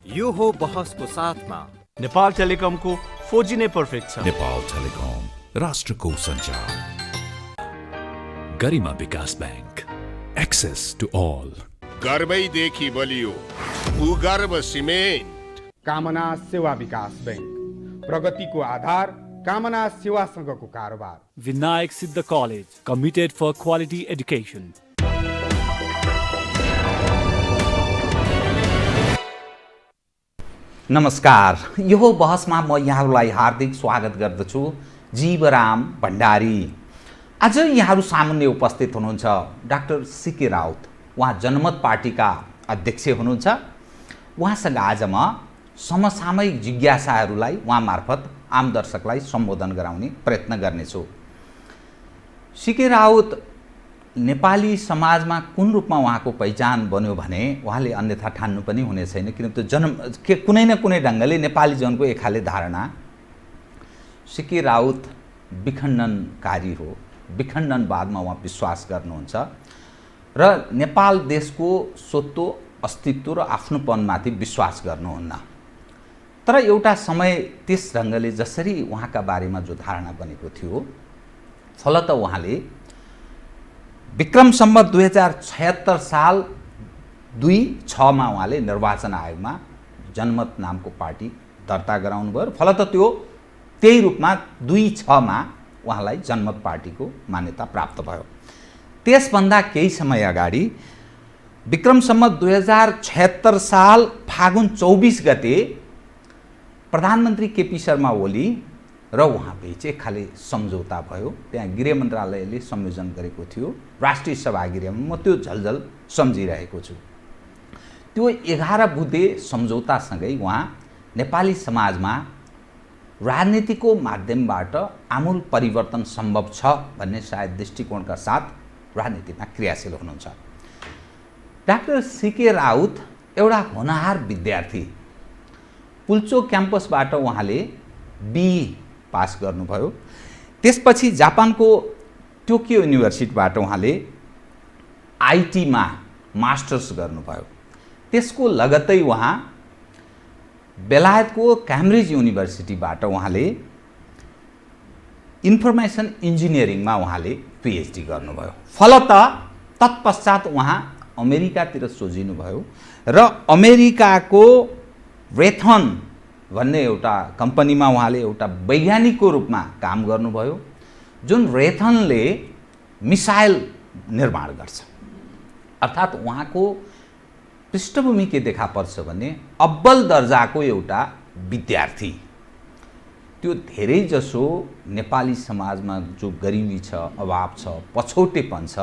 यो हो बहसको साथमा नेपाल टेलिकमको 4G नै पर्फेक्ट छ। नेपाल टेलिकम राष्ट्रको सञ्चार। गरिमा विकास बैंक, एक्सेस टु अल। गर्वैदेखि बलियो भूगर्भ सिमेन्ट। कामना सेवा विकास बैंक, प्रगतिको आधार कामना सेवासँगको कारोबार। Vinayak Siddha college, committed for quality education. नमस्कार, यो बहसमा म यहाँहरूलाई हार्दिक स्वागत गर्दछु। जीवराम भण्डारी। आज यहाँहरू सामुन्ने उपस्थित हुनुहुन्छ डाक्टर सीके राउत। उहाँ जनमत पार्टीका अध्यक्ष हुनुहुन्छ। उहाँसँग आज म समसामयिक जिज्ञासाहरूलाई उहाँ मार्फत आम दर्शकलाई सम्बोधन गराउने प्रयत्न गर्नेछु। सीके राउत नेपाली समाजमा कुन रूपमा उहाँको पहिचान बन्यो भने उहाँले अन्यथा ठान्नु पनि हुने छैन, किनभने कुनै न कुनै ढङ्गले नेपाली जनको एक खाले धारणा सीके राउत विखण्डनकारी हो, विखण्डनवादमा उहाँ विश्वास गर्नुहुन्छ र नेपाल देशको स्वत्व, अस्तित्व र आफ्नोपनमाथि विश्वास गर्नुहुन्न। तर एउटा समय त्यस ढङ्गले जसरी उहाँका बारेमा जो धारणा बनेको थियो, फलत उहाँले विक्रम सम्वत 2076 साल 2/6 उहाँले निर्वाचन आयोगमा जनमत नामको पार्टी दर्ता गराउनु भयो। फलत त्यही रूपमा 2/6 उहाँलाई जनमत पार्टीको मान्यता प्राप्त भयो। त्यसभन्दा केही समय अगाडि विक्रम सम्वत 2076 साल फागुन 24 गते प्रधानमन्त्री केपी शर्मा ओली र उहाँ बीच एक खाले सम्झौता भयो। त्यहाँ गृह मन्त्रालयले संयोजन गरेको थियो राष्ट्रिय सभा गृहमा। म त्यो झलझल सम्झिरहेको छु। त्यो 11 बुँदे सम्झौतासँगै उहाँ नेपाली समाजमा राजनीतिको माध्यमबाट आमूल परिवर्तन सम्भव छ भन्ने सायद दृष्टिकोणका साथ राजनीतिमा क्रियाशील हुनुहुन्छ। डाक्टर सीके राउत एउटा होनहार विद्यार्थी। पुल्चोक क्याम्पसबाट उहाँले BE पास गर्नुभयो। त्यसपछि जापानको टोकियो युनिभर्सिटीबाट उहाँले आइटीमा मास्टर्स गर्नुभयो। त्यसको लगत्तै उहाँ बेलायतको क्याम्ब्रिज युनिभर्सिटीबाट उहाँले इन्फर्मेसन इन्जिनियरिङमा उहाँले PhD गर्नुभयो। फलत तत्पश्चात उहाँ अमेरिकातिर सोझिनुभयो र अमेरिकाको रेथन भन्ने एउटा कम्पनीमा उहाँले एउटा वैज्ञानिकको रूपमा काम गर्नुभयो, जुन रेथनले मिसाइल निर्माण गर्छ। अर्थात् उहाँको पृष्ठभूमि के देखा पर्छ भने अब्बल दर्जाको एउटा विद्यार्थी। त्यो धेरै जसो नेपाली समाजमा जो गरिबी छ, अभाव छ, पछौटेपन छ,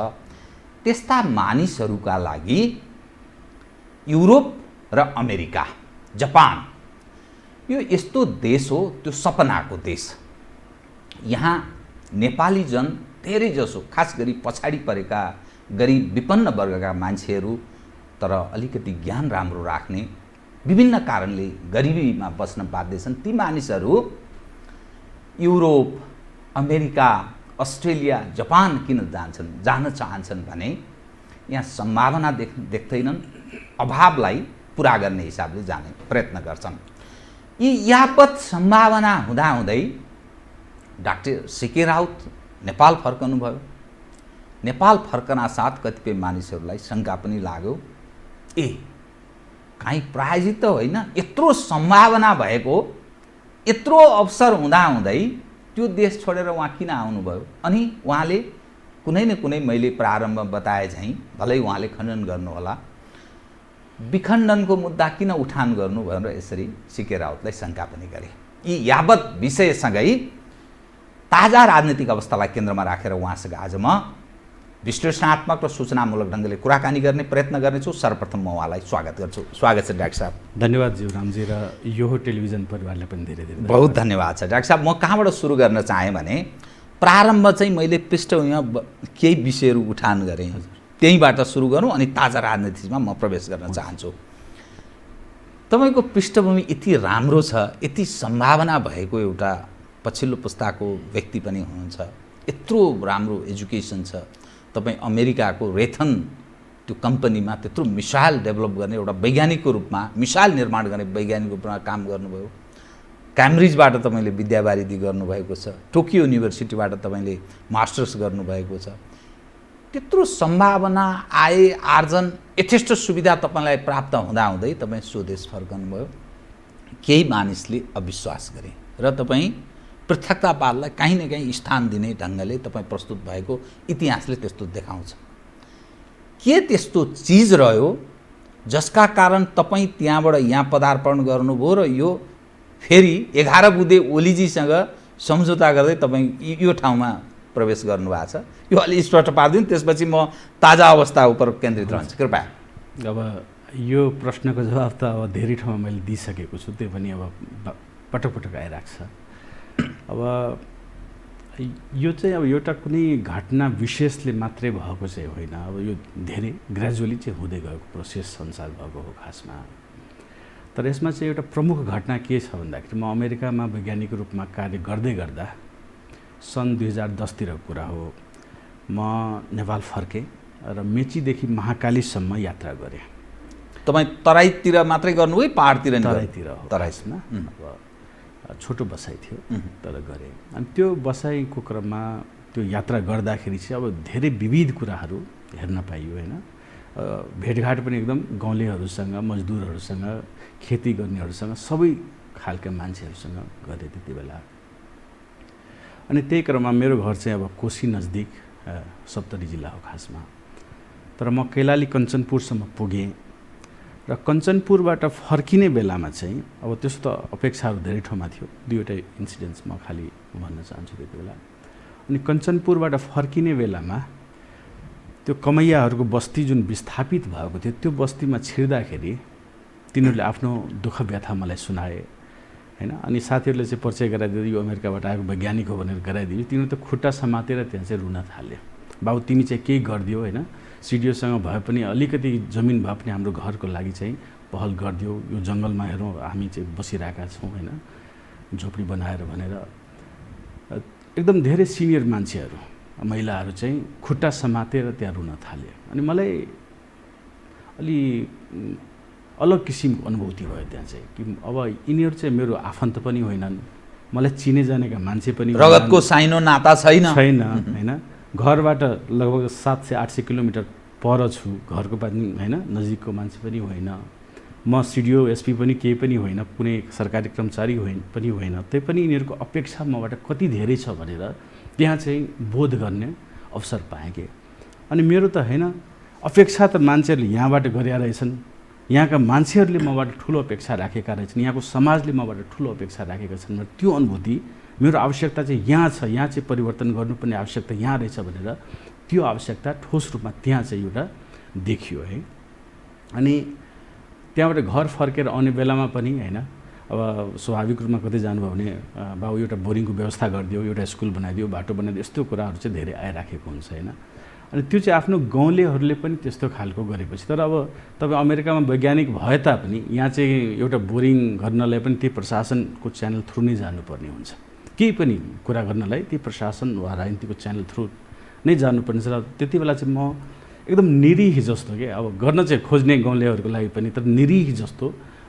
त्यस्ता मानिसहरूका लागि युरोप र अमेरिका, जापान यो यस्तो देश हो, त्यो सपनाको देश। यहाँ नेपाली जन धेरै जसो, खास गरी पछाडि परेका गरिब विपन्न वर्गका मान्छेहरू, तर अलिकति ज्ञान राम्रो राख्ने, विभिन्न कारणले गरिबीमा बस्न बाध्य छन्, ती मानिसहरू युरोप, अमेरिका, अस्ट्रेलिया, जापान किन जान चाहन्छन् भने यहाँ सम्भावना देख्दैनन्, अभावलाई पुरा गर्ने हिसाबले जाने प्रयत्न गर्छन्। यी यावत सम्भावना हुँदाहुँदै डाक्टर सीके राउत नेपाल फर्कनुभयो। नेपाल फर्कना साथ कतिपय मानिसहरूलाई शङ्का पनि लाग्यो, कहीँ प्रायोजित त होइन, यत्रो सम्भावना भएको, यत्रो अवसर हुँदाहुँदै त्यो देश छोडेर उहाँ किन आउनुभयो? अनि उहाँले कुनै न कुनै, मैले प्रारम्भ बताए झैँ, भलै उहाँले खण्डन गर्नुहोला, विखण्डनको मुद्दा किन उठान गर्नुभयो र यसरी सीके राउतलाई शङ्का पनि गरे। यी यावत विषयसँगै ताजा राजनीतिक अवस्थालाई केन्द्रमा राखेर उहाँसँग आज म विश्लेषणात्मक र सूचनामूलक ढङ्गले कुराकानी गर्ने प्रयत्न गर्नेछु। सर्वप्रथम म उहाँलाई स्वागत गर्छु। स्वागत छ डाक्टर साहब। धन्यवाद जीवरामजी, र यो टेलिभिजन परिवारलाई पनि धेरै धेरै बहुत धन्यवाद छ। डाक्टर साहब, म कहाँबाट सुरु गर्न चाहेँ भने प्रारम्भ चाहिँ मैले पृष्ठभूमिमा केही विषयहरू उठान गरेँ, त्यहीँबाट सुरु गरौँ अनि ताजा राजनीतिमा म प्रवेश गर्न चाहन्छु। तपाईँको पृष्ठभूमि यति राम्रो छ, यति सम्भावना भएको एउटा पछिल्लो पुस्ताको व्यक्ति पनि हुनुहुन्छ, यत्रो राम्रो एजुकेसन छ, तपाईँ अमेरिकाको रेथन त्यो कम्पनीमा त्यत्रो मिसाइल डेभलप गर्ने एउटा वैज्ञानिकको रूपमा मिसाइल निर्माण गर्ने वैज्ञानिकको रूपमा काम गर्नुभयो। क्याम्ब्रिजबाट तपाईँले विद्यावारिधि गर्नुभएको छ, टोकियो युनिभर्सिटीबाट तपाईँले मास्टर्स गर्नुभएको छ। त्यत्रो सम्भावना, आय आर्जन, यथेष्ट सुविधा तपाईँलाई प्राप्त हुँदाहुँदै तपाईँ स्वदेश फर्कनुभयो। केही मानिसले अविश्वास गरे र तपाईँ पृथकतावादलाई कहीँ न कहीँ स्थान दिने ढङ्गले तपाईँ प्रस्तुत भएको इतिहासले त्यस्तो देखाउँछ। के त्यस्तो चिज रह्यो जसका कारण तपाईँ त्यहाँबाट यहाँ पदार्पण गर्नुभयो र यो फेरि 11 बुँदे ओलीजीसँग सम्झौता गर्दै तपाईँ यो ठाउँमा प्रवेश गर्नुभएको छ? यो अलि स्पष्ट पारिदिनु, त्यसपछि म ताजा अवस्था उप केन्द्रित रहन्छु, कृपया। अब यो प्रश्नको जवाब त अब धेरै ठाउँमा मैले दिइसकेको छु, त्यो पनि अब पटक पटक आइरहेको छ। अब यो चाहिँ अब एउटा कुनै घटना विशेषले मात्रै भएको चाहिँ होइन, अब यो धेरै ग्रेजुअली चाहिँ हुँदै गएको प्रोसेस अनुसार भएको हो खासमा। तर यसमा चाहिँ एउटा प्रमुख घटना के छ भन्दाखेरि, म अमेरिकामा वैज्ञानिक रूपमा कार्य गर्दै गर्दा सन् 2010 कुरा हो, म नेपाल फर्केँ र मेचीदेखि महाकालीसम्म यात्रा गरेँ। तपाईँ तराईतिर मात्रै गर्नुभयो, पहाडतिर नि? तराईतिर हो, तराईमा अब छोटो बसाइ थियो तर गरेँ। अनि त्यो बसाइको क्रममा त्यो यात्रा गर्दाखेरि चाहिँ अब धेरै विविध कुराहरू हेर्न पाइयो होइन। भेटघाट पनि एकदम गाउँलेहरूसँग, मजदुरहरूसँग, खेती गर्नेहरूसँग, सबै खालका मान्छेहरूसँग गरेँ त्यति बेला। अनि त्यही क्रममा मेरो घर चाहिँ अब कोशी नजिक सप्तरी जिल्ला हो खासमा। तर म कैलाली कञ्चनपुरसम्म पुगेँ र कञ्चनपुरबाट फर्किने बेलामा चाहिँ अब त्यस्तो त अपेक्षाहरू धेरै ठाउँमा थियो। दुईवटा इन्सिडेन्ट्स म खालि भन्न चाहन्छु त्यति बेला। अनि कञ्चनपुरबाट फर्किने बेलामा त्यो कमैयाहरूको बस्ती जुन विस्थापित भएको थियो, त्यो बस्तीमा छिर्दाखेरि तिनीहरूले आफ्नो दुःख व्यथा मलाई सुनाए होइन। अनि साथीहरूले चाहिँ परिचय गराइदियो, यो अमेरिकाबाट आएको वैज्ञानिक हो भनेर गराइदियो। तिनीहरू त खुट्टा समातेर त्यहाँ चाहिँ रुन थाल्यो, बाबु तिमी चाहिँ केही गरिदियो होइन, सिडिओसँग भए पनि अलिकति जमिन भए पनि हाम्रो घरको लागि चाहिँ पहल गरिदियो, यो जङ्गलमा हेरौँ हामी चाहिँ बसिरहेका छौँ होइन, झोपडी बनाएर भनेर एकदम धेरै सिनियर मान्छेहरू, महिलाहरू चाहिँ खुट्टा समातेर त्यहाँ रुन थाले। अनि मलाई अलि अलग किसिमको अनुभूति भयो त्यहाँ चाहिँ कि अब यिनीहरू चाहिँ मेरो आफन्त पनि होइनन्, मलाई चिने जानेका मान्छे पनि, रगतको साइनो नाता छैन होइन। घरबाट लगभग 700-800 किलोमिटर पर छु, घरको पनि होइन, नजिकको मान्छे पनि होइन, म सिडिओ एसपी पनि केही पनि होइन, कुनै सरकारी कर्मचारी पनि होइन। त्यही पनि यिनीहरूको अपेक्षा मबाट कति धेरै छ भनेर त्यहाँ चाहिँ बोध गर्ने अवसर पाएँ कि। अनि मेरो त होइन अपेक्षा त मान्छेहरूले यहाँबाट गरेका रहेछन्, यहाँका मान्छेहरूले मबाट ठुलो अपेक्षा राखेका रहेछन्, यहाँको समाजले मबाट ठुलो अपेक्षा राखेका छन्। त्यो अनुभूति, मेरो आवश्यकता चाहिँ यहाँ छ, यहाँ चाहिँ परिवर्तन गर्नुपर्ने आवश्यकता यहाँ रहेछ भनेर त्यो आवश्यकता ठोस रूपमा त्यहाँ चाहिँ एउटा देखियो है। अनि त्यहाँबाट घर फर्केर आउने बेलामा पनि होइन, अब स्वाभाविक रूपमा कतै जानुभयो भने बाबु एउटा बोरिङको व्यवस्था गरिदियो, एउटा स्कुल बनाइदियो, बाटो बनाइदियो, यस्तो कुराहरू चाहिँ धेरै आइराखेको हुन्छ होइन। अनि त्यो चाहिँ आफ्नो गाउँलेहरूले पनि त्यस्तो खालको गरेपछि, तर अब तपाईँ अमेरिकामा वैज्ञानिक भए तापनि यहाँ चाहिँ एउटा बोरिङ गर्नलाई पनि त्यही प्रशासनको च्यानल थ्रु नै जानुपर्ने हुन्छ। केही पनि कुरा गर्नलाई त्यही प्रशासन वा राजनीतिको च्यानल थ्रु नै जानुपर्ने छ। र त्यति बेला चाहिँ म एकदम निरीह जस्तो के, अब गर्न चाहिँ खोज्ने गाउँलेहरूको लागि पनि, तर निरीह जस्तो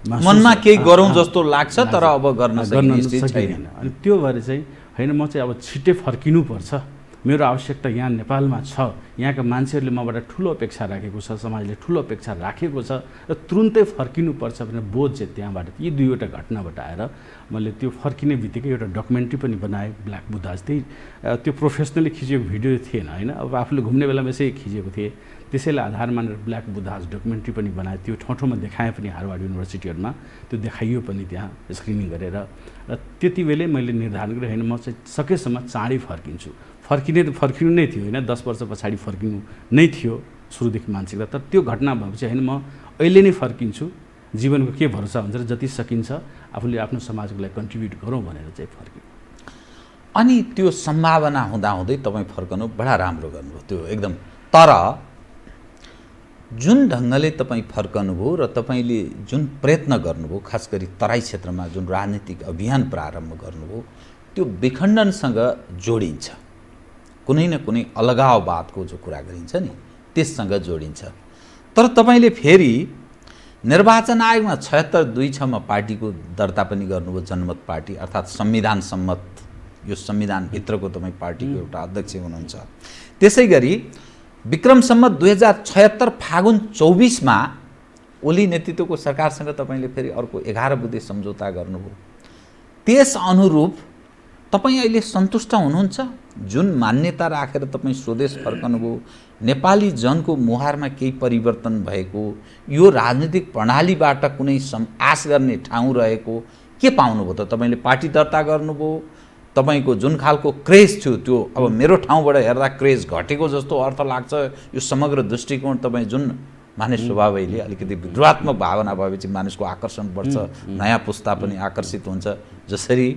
मनमा केही गरौँ जस्तो लाग्छ तर अब गर्न सकिँदैन। अनि त्यो भएर चाहिँ होइन, म चाहिँ अब छिट्टै फर्किनुपर्छ, मेरो आवश्यकता यहाँ नेपालमा छ, यहाँका मान्छेहरूले मबाट ठुलो अपेक्षा राखेको छ, समाजले ठुलो अपेक्षा राखेको छ र तुरुन्तै फर्किनुपर्छ भनेर बोध चाहिँ त्यहाँबाट, यी दुईवटा घटनाबाट आएर मैले त्यो फर्किने बित्तिकै एउटा डकुमेन्ट्री पनि बनाएँ, ब्ल्याक बुद्धाज। त्यही त्यो प्रोफेसनली खिचेको भिडियो थिएन होइन, अब आफूले घुम्ने बेलामा यसै खिचेको थिएँ, त्यसैलाई आधार मानेर ब्ल्याक बुद्धाज डकुमेन्ट्री पनि बनाएँ। त्यो ठाउँ ठाउँमा देखाएँ पनि, हार्वर्ड युनिभर्सिटीहरूमा त्यो देखाइयो पनि त्यहाँ स्क्रिनिङ गरेर। र त्यति बेलै मैले निर्धारण गरेँ होइन, म चाहिँ सकेसम्म चाँडै फर्किन्छु। फर्किनु नै थियो होइन, 10 वर्ष पछाडि फर्किनु नै थियो सुरुदेखि मानसिकता। तर त्यो घटना भएपछि होइन, म अहिले नै फर्किन्छु, जीवनको के भरोसा हुन्छ र जति सकिन्छ आफूले आफ्नो समाजको लागि कन्ट्रिब्युट गरौँ भनेर चाहिँ फर्किनु। अनि त्यो सम्भावना हुँदाहुँदै तपाईँ फर्कनु बडा राम्रो गर्नुभयो त्यो एकदम। तर जुन ढङ्गले तपाईँ फर्कनुभयो र तपाईँले जुन प्रयत्न गर्नुभयो, खास गरी तराई क्षेत्रमा जुन राजनीतिक अभियान प्रारम्भ गर्नुभयो, त्यो विखण्डनसँग जोडिन्छ, कुनै न कुनै अलगाववादको जो कुरा गरिन्छ नि त्यससँग जोडिन्छ। तर तपाईँले फेरि निर्वाचन आयोगमा 76-2-6 पार्टीको दर्ता पनि गर्नुभयो, जनमत पार्टी अर्थात् संविधान सम्मत, यो संविधानभित्रको तपाईँ पार्टीको एउटा अध्यक्ष हुनुहुन्छ। त्यसै गरी विक्रम सम्मत 2076 फागुन 24मा ओली नेतृत्वको सरकारसँग तपाईँले फेरि अर्को 11 बुँदे सम्झौता गर्नुभयो। त्यस अनुरूप तपाईँ अहिले सन्तुष्ट हुनुहुन्छ? जुन मान्यता राखेर तपाईँ स्वदेश फर्कनुभयो, नेपाली जनको मुहारमा केही परिवर्तन भएको, यो राजनीतिक प्रणालीबाट कुनै आश गर्ने ठाउँ रहेको के पाउनुभयो त? तपाईँले पार्टी दर्ता गर्नुभयो, तपाईँको जुन खालको क्रेज थियो त्यो अब मेरो ठाउँबाट हेर्दा क्रेज घटेको जस्तो अर्थ लाग्छ। यो समग्र दृष्टिकोण तपाईँ जुन मानिस स्वभावैले अलिकति विद्रोहात्मक भावना भएपछि मानिसको आकर्षण बढ्छ, नयाँ पुस्ता पनि आकर्षित हुन्छ। जसरी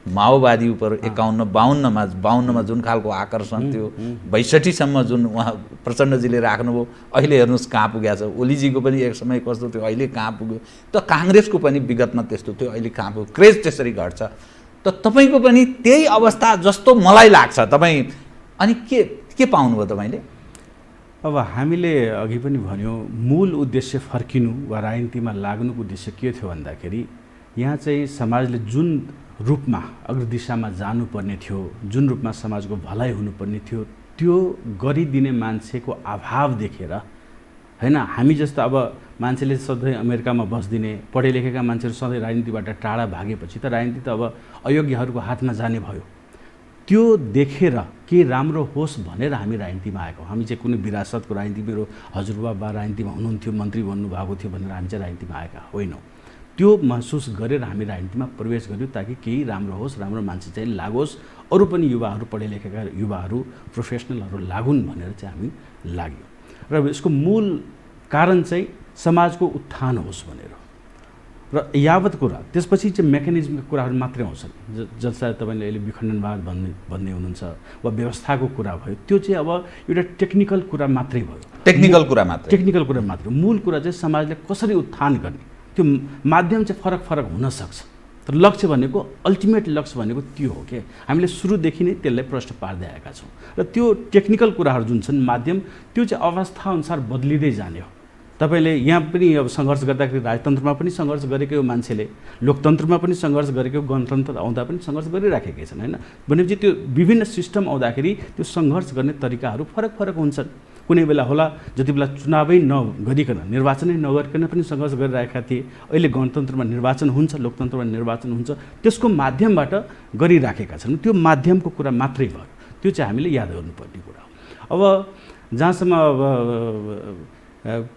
माओवादी उप 51-52मा जुन खालको आकर्षण थियो, 62सम्म जुन उहाँ प्रचण्डजीले राख्नुभयो, अहिले हेर्नुहोस् कहाँ पुगेको छ। ओलीजीको पनि एक समय कस्तो थियो, अहिले कहाँ पुग्यो। त काङ्ग्रेसको पनि विगतमा त्यस्तो थियो, अहिले कहाँ पुग्यो। क्रेज त्यसरी घट्छ। त तपाईँको पनि त्यही अवस्था जस्तो मलाई लाग्छ। तपाईँ अनि के पाउनुभयो तपाईँले? अब हामीले अघि पनि भन्यो, मूल उद्देश्य फर्किनु वा राजनीतिमा लाग्नुको उद्देश्य के थियो भन्दाखेरि यहाँ चाहिँ समाजले जुन रूपमा अग्रदिशामा जानुपर्ने थियो, जुन रूपमा समाजको भलाइ हुनुपर्ने थियो, त्यो गरिदिने मान्छेको अभाव देखेर हैन। हामी जस्तो अब मान्छेले सधैँ अमेरिकामा बस्दिने पढे लेखेका मान्छेहरू सधैँ राजनीतिबाट टाढा भागेपछि त राजनीति त अब अयोग्यहरूको हातमा जाने भयो। त्यो देखेर के राम्रो होस् भनेर हामी राजनीतिमा आएको। हामी चाहिँ कुनै विरासतको राजनीति, मेरो हजुरबा राजनीतिमा हुनुहुन्थ्यो, मन्त्री बन्नुभएको थियो भनेर हामी चाहिँ राजनीतिमा आएका होइनौँ। त्यो महसुस गरेर हामी राजनीतिमा प्रवेश गर्यौँ ताकि केही राम्रो होस्, राम्रो मान्छे चाहिँ लागोस्, अरू पनि युवाहरू, पढे लेखेका युवाहरू, प्रोफेसनलहरू लागुन् भनेर चाहिँ हामी लाग्यौँ। र यसको मूल कारण चाहिँ समाजको उत्थान होस् भनेर। र यावत कुरा त्यसपछि चाहिँ मेकानिजमका कुराहरू मात्रै आउँछन्, जसलाई तपाईँले अहिले विखण्डनवाद भन्ने हुनुहुन्छ वा व्यवस्थाको कुरा भयो, त्यो चाहिँ अब एउटा टेक्निकल कुरा मात्रै भयो। टेक्निकल कुरा मात्रै। मूल कुरा चाहिँ समाजले कसरी उत्थान गर्ने, त्यो माध्यम चाहिँ फरक हुनसक्छ, तर लक्ष्य भनेको, अल्टिमेट लक्ष्य भनेको त्यो हो कि हामीले सुरुदेखि नै त्यसलाई प्रश्न पार्दै आएका छौँ। र त्यो टेक्निकल कुराहरू जुन छन् माध्यम, त्यो चाहिँ अवस्थाअनुसार बदलिँदै जाने हो। तपाईँले यहाँ पनि अब सङ्घर्ष गर्दाखेरि राजतन्त्रमा पनि सङ्घर्ष गरेको मान्छेले, लोकतन्त्रमा पनि सङ्घर्ष गरेको, गणतन्त्र आउँदा पनि सङ्घर्ष गरिराखेकै छन् होइन। भनेपछि त्यो विभिन्न सिस्टम आउँदाखेरि त्यो सङ्घर्ष गर्ने तरिकाहरू फरक हुन्छन्। कुनै बेला होला जति बेला चुनावै नगरिकन, निर्वाचनै नगरिकन पनि सङ्घर्ष गरिरहेका थिए। अहिले गणतन्त्रमा निर्वाचन हुन्छ, लोकतन्त्रमा निर्वाचन हुन्छ, त्यसको माध्यमबाट गरिराखेका छन्। त्यो माध्यमको कुरा मात्रै भयो, त्यो चाहिँ हामीले याद गर्नुपर्ने कुरा हो। अब जहाँसम्म अब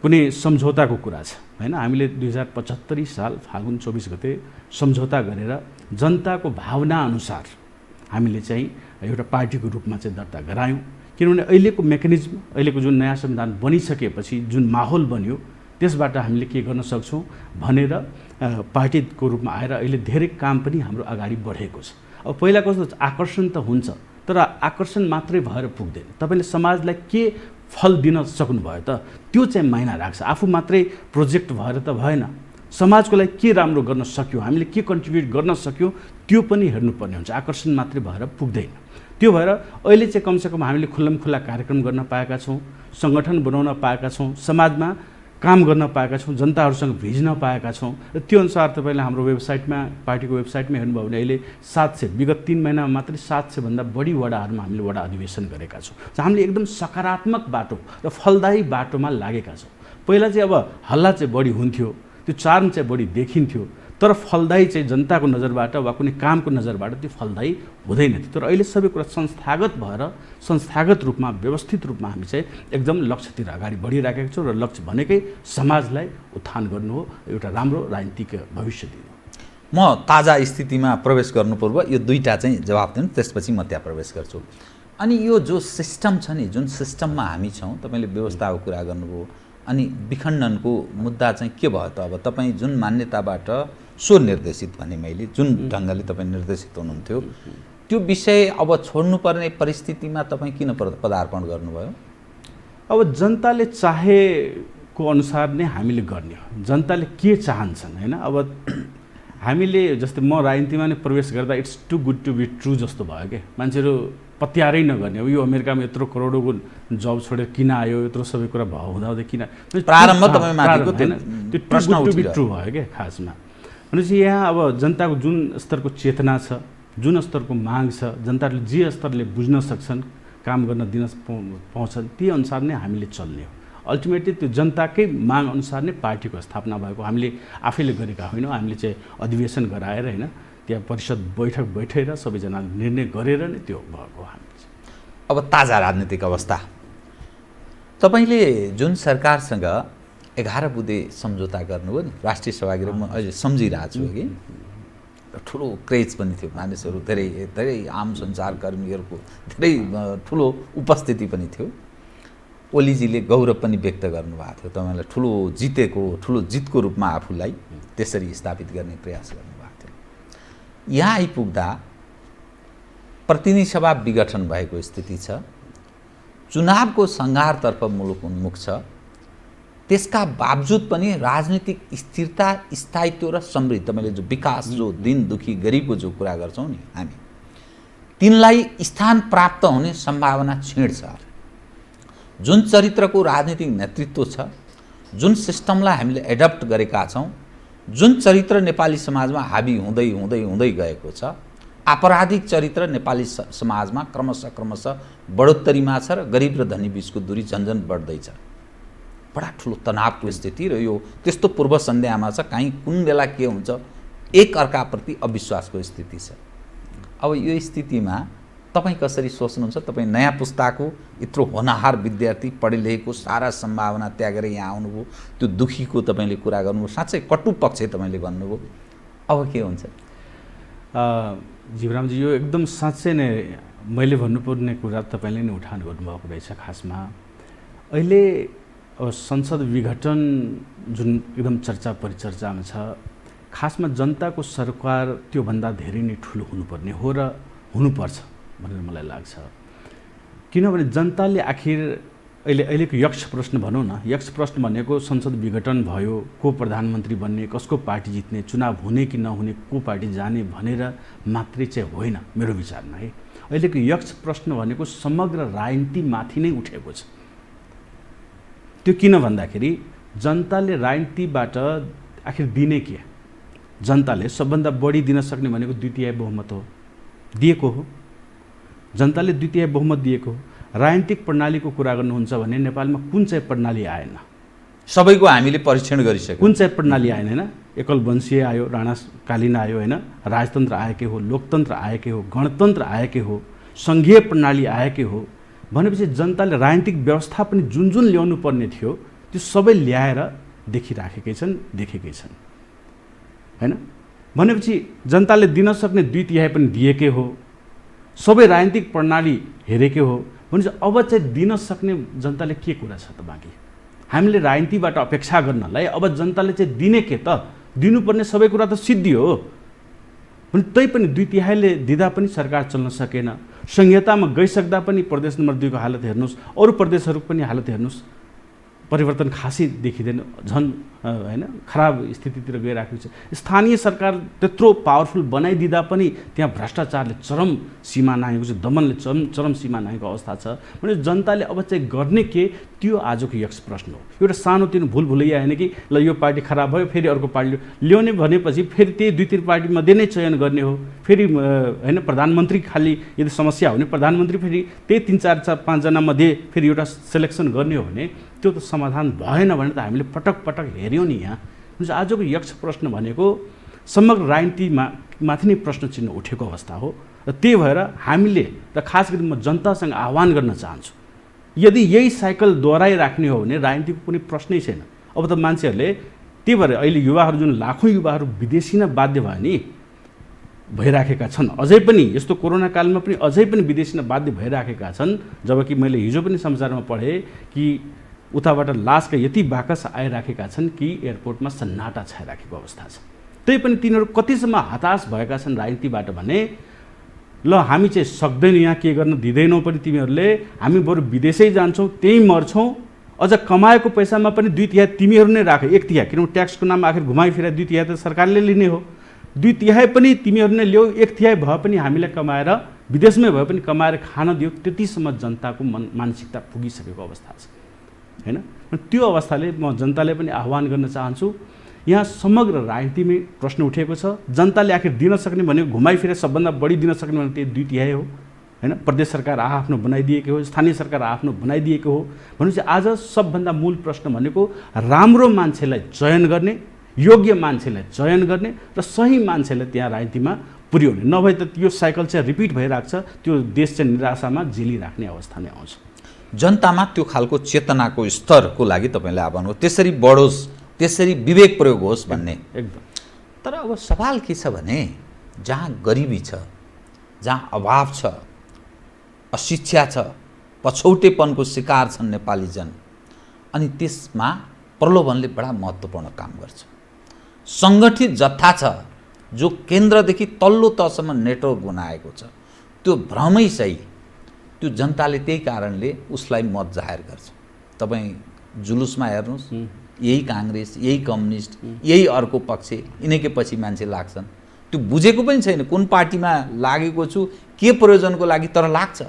कुनै सम्झौताको कुरा छ होइन, हामीले 2075 साल फागुन 24 गते सम्झौता गरेर जनताको भावना अनुसार हामीले चाहिँ एउटा पार्टीको रूपमा चाहिँ दर्ता गरायौँ। किनभने अहिलेको मेकानिजम, अहिलेको जुन नयाँ संविधान बनिसकेपछि जुन माहौल बन्यो, त्यसबाट हामीले के गर्न सक्छौँ भनेर पार्टीको रूपमा आएर अहिले धेरै काम पनि हाम्रो अगाडि बढेको छ। अब पहिला कस्तो आकर्षण त हुन्छ, तर आकर्षण मात्रै भएर पुग्दैन। तपाईँले समाजलाई के फल दिन सक्नुभयो त, त्यो चाहिँ मायना राख्छ। आफू मात्रै प्रोजेक्ट भएर त भएन, समाजको लागि के राम्रो गर्न सक्यो, हामीले के कन्ट्रिब्युट गर्न सक्यो, त्यो पनि हेर्नुपर्ने हुन्छ। आकर्षण मात्रै भएर पुग्दैन। त्यो भएर अहिले चाहिँ कमसेकम हामीले खुल्लमखुल्ला कार्यक्रम गर्न पाएका छौँ, सङ्गठन बनाउन पाएका छौँ, समाजमा काम गर्न पाएका छौँ, जनताहरूसँग भिज्न पाएका छौँ। र त्यो अनुसार तपाईँले हाम्रो वेबसाइटमा, पार्टीको वेबसाइटमा हेर्नुभयो भने अहिले 700, विगत 3 महिनामा मात्रै 700 भन्दा बढी वडाहरूमा हामीले वडा अधिवेशन गरेका छौँ। हामीले एकदम सकारात्मक बाटो र फलदायी बाटोमा लागेका छौँ। पहिला चाहिँ अब हल्ला चाहिँ बढी हुन्थ्यो, त्यो चार्म चाहिँ बढी देखिन्थ्यो, तर फलदायी चाहिँ जनताको नजरबाट वा कुनै कामको नजरबाट त्यो फलदायी हुँदैन थियो। तर अहिले सबै कुरा संस्थागत भएर, संस्थागत रूपमा, व्यवस्थित रूपमा हामी चाहिँ एकदम लक्ष्यतिर अगाडि बढिराखेका छौँ। र लक्ष्य भनेकै समाजलाई उत्थान गर्नु हो, एउटा राम्रो राजनीतिक भविष्य दिनु। म ताजा स्थितिमा प्रवेश गर्नु पूर्व यो दुईटा चाहिँ जवाब दिनु, त्यसपछि म त्यहाँ प्रवेश गर्छु। अनि यो जो सिस्टम छ नि, जुन सिस्टममा हामी छौँ, तपाईँले व्यवस्थाको कुरा गर्नुभयो, अनि विखण्डनको मुद्दा चाहिँ के भयो त? अब तपाईँ जुन मान्यताबाट स्वनिर्देशित भने, मैले जुन ढङ्गले तपाईँ निर्देशित हुनुहुन्थ्यो, त्यो विषय अब छोड्नुपर्ने परिस्थितिमा तपाईँ किन पदार्पण गर्नुभयो? अब जनताले चाहेको अनुसार नै हामीले गर्ने हो। जनताले के चाहन्छन् होइन। अब हामीले जस्तै म राजनीतिमा नै प्रवेश गर्दा it's too good to be true जस्तो भयो क्या। मान्छेहरू पत्यारै नगर्ने, अब यो अमेरिकामा यत्रो करोडको जब छोडेर किन आयो, यत्रो सबै कुरा हुँदाहुँदै किन, प्रारम्भ तपाईँमाथिको त्यो प्रश्न टु बी ट्रु भयो क्या खासमा। भनेपछि यहाँ अब जनताको जुन स्तरको चेतना छ, जुन स्तरको माग छ, जनताले जे स्तरले बुझ्न सक्छन्, काम गर्न दिन पाउँछन्, ती अनुसार नै हामीले चल्ने हो। अल्टिमेटली त्यो जनताकै माग अनुसार नै पार्टीको स्थापना भएको, हामीले आफैले गरेका होइनौँ। हामीले चाहिँ अधिवेशन गराएर होइन, त्यहाँ परिषद बैठक बैठेर सबैजनाले निर्णय गरेर नै त्यो भएको हामी। अब ताजा राजनीतिक अवस्था, तपाईँले जुन सरकारसँग 11 बुँदे सम्झौता गर्नुभयो नि राष्ट्रिय सभागृह, म अहिले सम्झिरहेको छु कि ठुलो क्रेज पनि थियो, मानिसहरू धेरै धेरै आम सञ्चारकर्मीहरूको धेरै ठुलो उपस्थिति पनि थियो। ओलीजीले गौरव पनि व्यक्त गर्नुभएको थियो, तपाईँलाई ठुलो जितको रूपमा आफूलाई त्यसरी स्थापित गर्ने प्रयास गर्नुभएको थियो। यहाँ आइपुग्दा प्रतिनिधि सभा विघटन भएको स्थिति छ, चुनावको सङ्घारतर्फ मुलुक उन्मुख छ, त्यसका बावजुद पनि राजनीतिक स्थिरता, स्थायित्व र समृद्धि, तपाईँले जो विकास, जो दिन दुखी गरिबको जो कुरा गर्छौँ नि हामी, तिनलाई स्थान प्राप्त हुने सम्भावना क्षीण छ। जुन चरित्रको राजनीतिक नेतृत्व छ, जुन सिस्टमलाई हामीले एडप्ट गरेका छौँ, जुन चरित्र नेपाली समाजमा हाबी हुँदै हुँदै हुँदै गएको छ, आपराधिक चरित्र नेपाली समाजमा क्रमशः बढोत्तरीमा छ र गरिब र धनी बिचको दूरी झन्झन बढ्दैछ। बडा ठुलो तनावको स्थिति र यो त्यस्तो पूर्व सन्ध्यामा छ, कहीँ कुन बेला के हुन्छ, एक अर्काप्रति अविश्वासको स्थिति छ। अब यो स्थितिमा तपाईँ कसरी सोच्नुहुन्छ? तपाईँ नयाँ पुस्ताको यत्रो होनहार विद्यार्थी, पढे लेखेको, सारा सम्भावना त्यागेर यहाँ आउनुभयो, त्यो दुखीको तपाईँले कुरा गर्नुभयो, साँच्चै कटु पक्ष तपाईँले भन्नुभयो, अब के हुन्छ? जीवरामजी, यो एकदम साँच्चै नै मैले भन्नुपर्ने कुरा तपाईँले नै उठान गर्नुभएको रहेछ। खासमा अहिले अब संसद विघटन जुन एकदम चर्चा परिचर्चामा छ, खासमा जनताको सरकार त्योभन्दा धेरै नै ठुलो हुनुपर्ने हो र हुनुपर्छ भनेर मलाई लाग्छ। किनभने जनताले आखिर अहिलेको यक्ष प्रश्न भनौँ न, यक्ष प्रश्न भनेको संसद विघटन भयो, को प्रधानमन्त्री बन्ने, कसको पार्टी जित्ने, चुनाव हुने कि नहुने, को पार्टी जाने भनेर मात्रै चाहिँ होइन मेरो विचारमा है। अहिलेको यक्ष प्रश्न भनेको समग्र राजनीतिमाथि नै उठेको छ। त्यो किन भन्दाखेरि जनताले राजनीतिबाट आखिर दिने के? जनताले सबभन्दा बढी दिन सक्ने भनेको 2/3 बहुमत हो, दिएको हो। जनताले 2/3 बहुमत दिएको हो। राजनीतिक प्रणालीको कुरा गर्नुहुन्छ भने नेपालमा कुन चाहिँ प्रणाली आएन? सबैको हामीले परीक्षण गरिसक्यौँ। कुन चाहिँ प्रणाली आएन? होइन, एकल वंशीय आयो, राणाकालीन आयो, होइन, राजतन्त्र आएकै हो, लोकतन्त्र आएकै हो, गणतन्त्र आएकै हो, सङ्घीय प्रणाली आएकै हो। भनेपछि जनताले राजनीतिक व्यवस्था पनि जुन जुन ल्याउनु पर्ने थियो त्यो सबै ल्याएर देखिराखेकै छन्, देखेकै छन्, होइन। भनेपछि जनताले दिन सक्ने 2/3 पनि दिएकै हो, सबै राजनीतिक प्रणाली हेरेकै हो। भनेपछि अब चाहिँ दिन सक्ने जनताले के कुरा छ त बाँकी? हामीले राजनीतिबाट अपेक्षा गर्नलाई अब जनताले चाहिँ दिने के त? दिनुपर्ने सबै कुरा त सिद्धियो हो। भने तै पनि 2/3ले दिँदा पनि सरकार चल्न सकेन। संहितामा गइसक्दा पनि प्रदेश नम्बर 2 को हालत हेर्नुहोस्, अरू प्रदेशहरूको पनि हालत हेर्नुहोस्, परिवर्तन खासै देखिँदैन, झन् होइन खराब स्थितितिर गइरहेको छ। स्थानीय सरकार त्यत्रो पावरफुल बनाइदिँदा पनि त्यहाँ भ्रष्टाचारले चरम सीमा नागेको छ, दमनले चरम सीमा नागेको अवस्था छ। भने जनताले अब चाहिँ गर्ने के, त्यो आजको यक्ष प्रश्न हो। एउटा सानोतिनो भुल भुलैया होइन कि ल यो पार्टी खराब भयो फेरि अर्को पार्टी ल्याउने भनेपछि फेरि त्यही 2-3 पार्टीमध्ये नै चयन गर्ने हो। फेरि होइन प्रधानमन्त्री खाली यदि समस्या हो भने प्रधानमन्त्री फेरि त्यही 3-4-5 जनामध्ये फेरि एउटा सेलेक्सन गर्ने हो भने त्यो त समाधान भएन भने त हामीले पटक पटक हेऱ्यौँ नि यहाँ। आजको यक्ष प्रश्न भनेको समग्र राजनीतिमाथि नै प्रश्न चिन्ह उठेको अवस्था हो। र त्यही भएर हामीले र खास गरी म जनतासँग आह्वान गर्न चाहन्छु, यदि यही साइकल दोहोऱ्याइराख्ने हो भने राजनीतिको कुनै प्रश्नै छैन। अब त मान्छेहरूले त्यही भएर अहिले युवाहरू जुन लाखौँ युवाहरू विदेशी नै बाध्य भयो नि भइराखेका छन्, अझै पनि यस्तो कोरोना कालमा पनि अझै पनि विदेशी नै बाध्य भइराखेका छन्। जबकि मैले हिजो पनि समाचारमा पढेँ कि उताबाट लासका यति बाकस आइराखेका छन् कि एयरपोर्टमा सन्नाटा छाइराखेको अवस्था छ। त्यही पनि तिनीहरू कतिसम्म हताश भएका छन् राजनीतिबाट भने ल हामी चाहिँ सक्दैन, यहाँ के गर्न दिँदैनौँ पनि तिमीहरूले, हामी बरु विदेशै जान्छौँ, त्यहीँ मर्छौँ, अझ कमाएको पैसामा पनि 2/3 तिमीहरू नै राख, 1/3 किनभने ट्याक्सको नाममा आखिर घुमाइफिरा 2/3 त सरकारले लिने हो। 2/3 पनि तिमीहरूले ल्याऊ, 1/3 भए पनि हामीलाई कमाएर विदेशमै भए पनि कमाएर खान दियो, त्यतिसम्म जनताको मानसिकता पुगिसकेको अवस्था छ हैन। त्यो अवस्थाले म जनताले पनि आह्वान गर्न चाहन्छु, यहाँ समग्र राजनीतिमै प्रश्न उठेको छ। जनताले आखिर दिन सक्ने भनेको घुमाइफिरे सबभन्दा बढी दिन सक्ने भनेको त्यही 2/3 हो हैन। प्रदेश सरकार आफ्नो बनाइदिएको हो, स्थानीय सरकार आफ्नो बनाइदिएको हो भनेपछि आज सबभन्दा मूल प्रश्न भनेको राम्रो मान्छेलाई चयन गर्ने, योग्य मान्छेलाई चयन गर्ने र सही मान्छेलाई त्यहाँ राजनीतिमा पुर्याउने, नभए त यो साइकल चाहिँ रिपिट भइरहेको छ, त्यो देश चाहिँ निराशामा झेलिराख्ने अवस्था नै आउँछ। जनतामा त्यो खालको चेतनाको स्तरको लागि तपाईँले आह्वान हो, त्यसरी बढोस्, त्यसरी विवेक प्रयोग होस् भन्ने। एकदम। तर अब सवाल के छ भने जहाँ गरिबी छ, जहाँ अभाव छ, अशिक्षा छ, पछौटेपनको शिकार छन् नेपाली जन, अनि त्यसमा प्रलोभनले बडा महत्त्वपूर्ण काम गर्छ। सङ्गठित जत्था छ जो केन्द्रदेखि तल्लो तहसम्म नेटवर्क बनाएको छ, त्यो भ्रमै सही, त्यो जनताले त्यही कारणले उसलाई मत जाहेर गर्छ। तपाईँ जुलुसमा हेर्नुहोस्, यही काङ्ग्रेस, यही कम्युनिस्ट, यही अर्को पक्ष, यिनैकै पछि मान्छे लाग्छन्। त्यो बुझेको पनि छैन कुन पार्टीमा लागेको छु, के प्रयोजनको लागि, तर लाग्छ।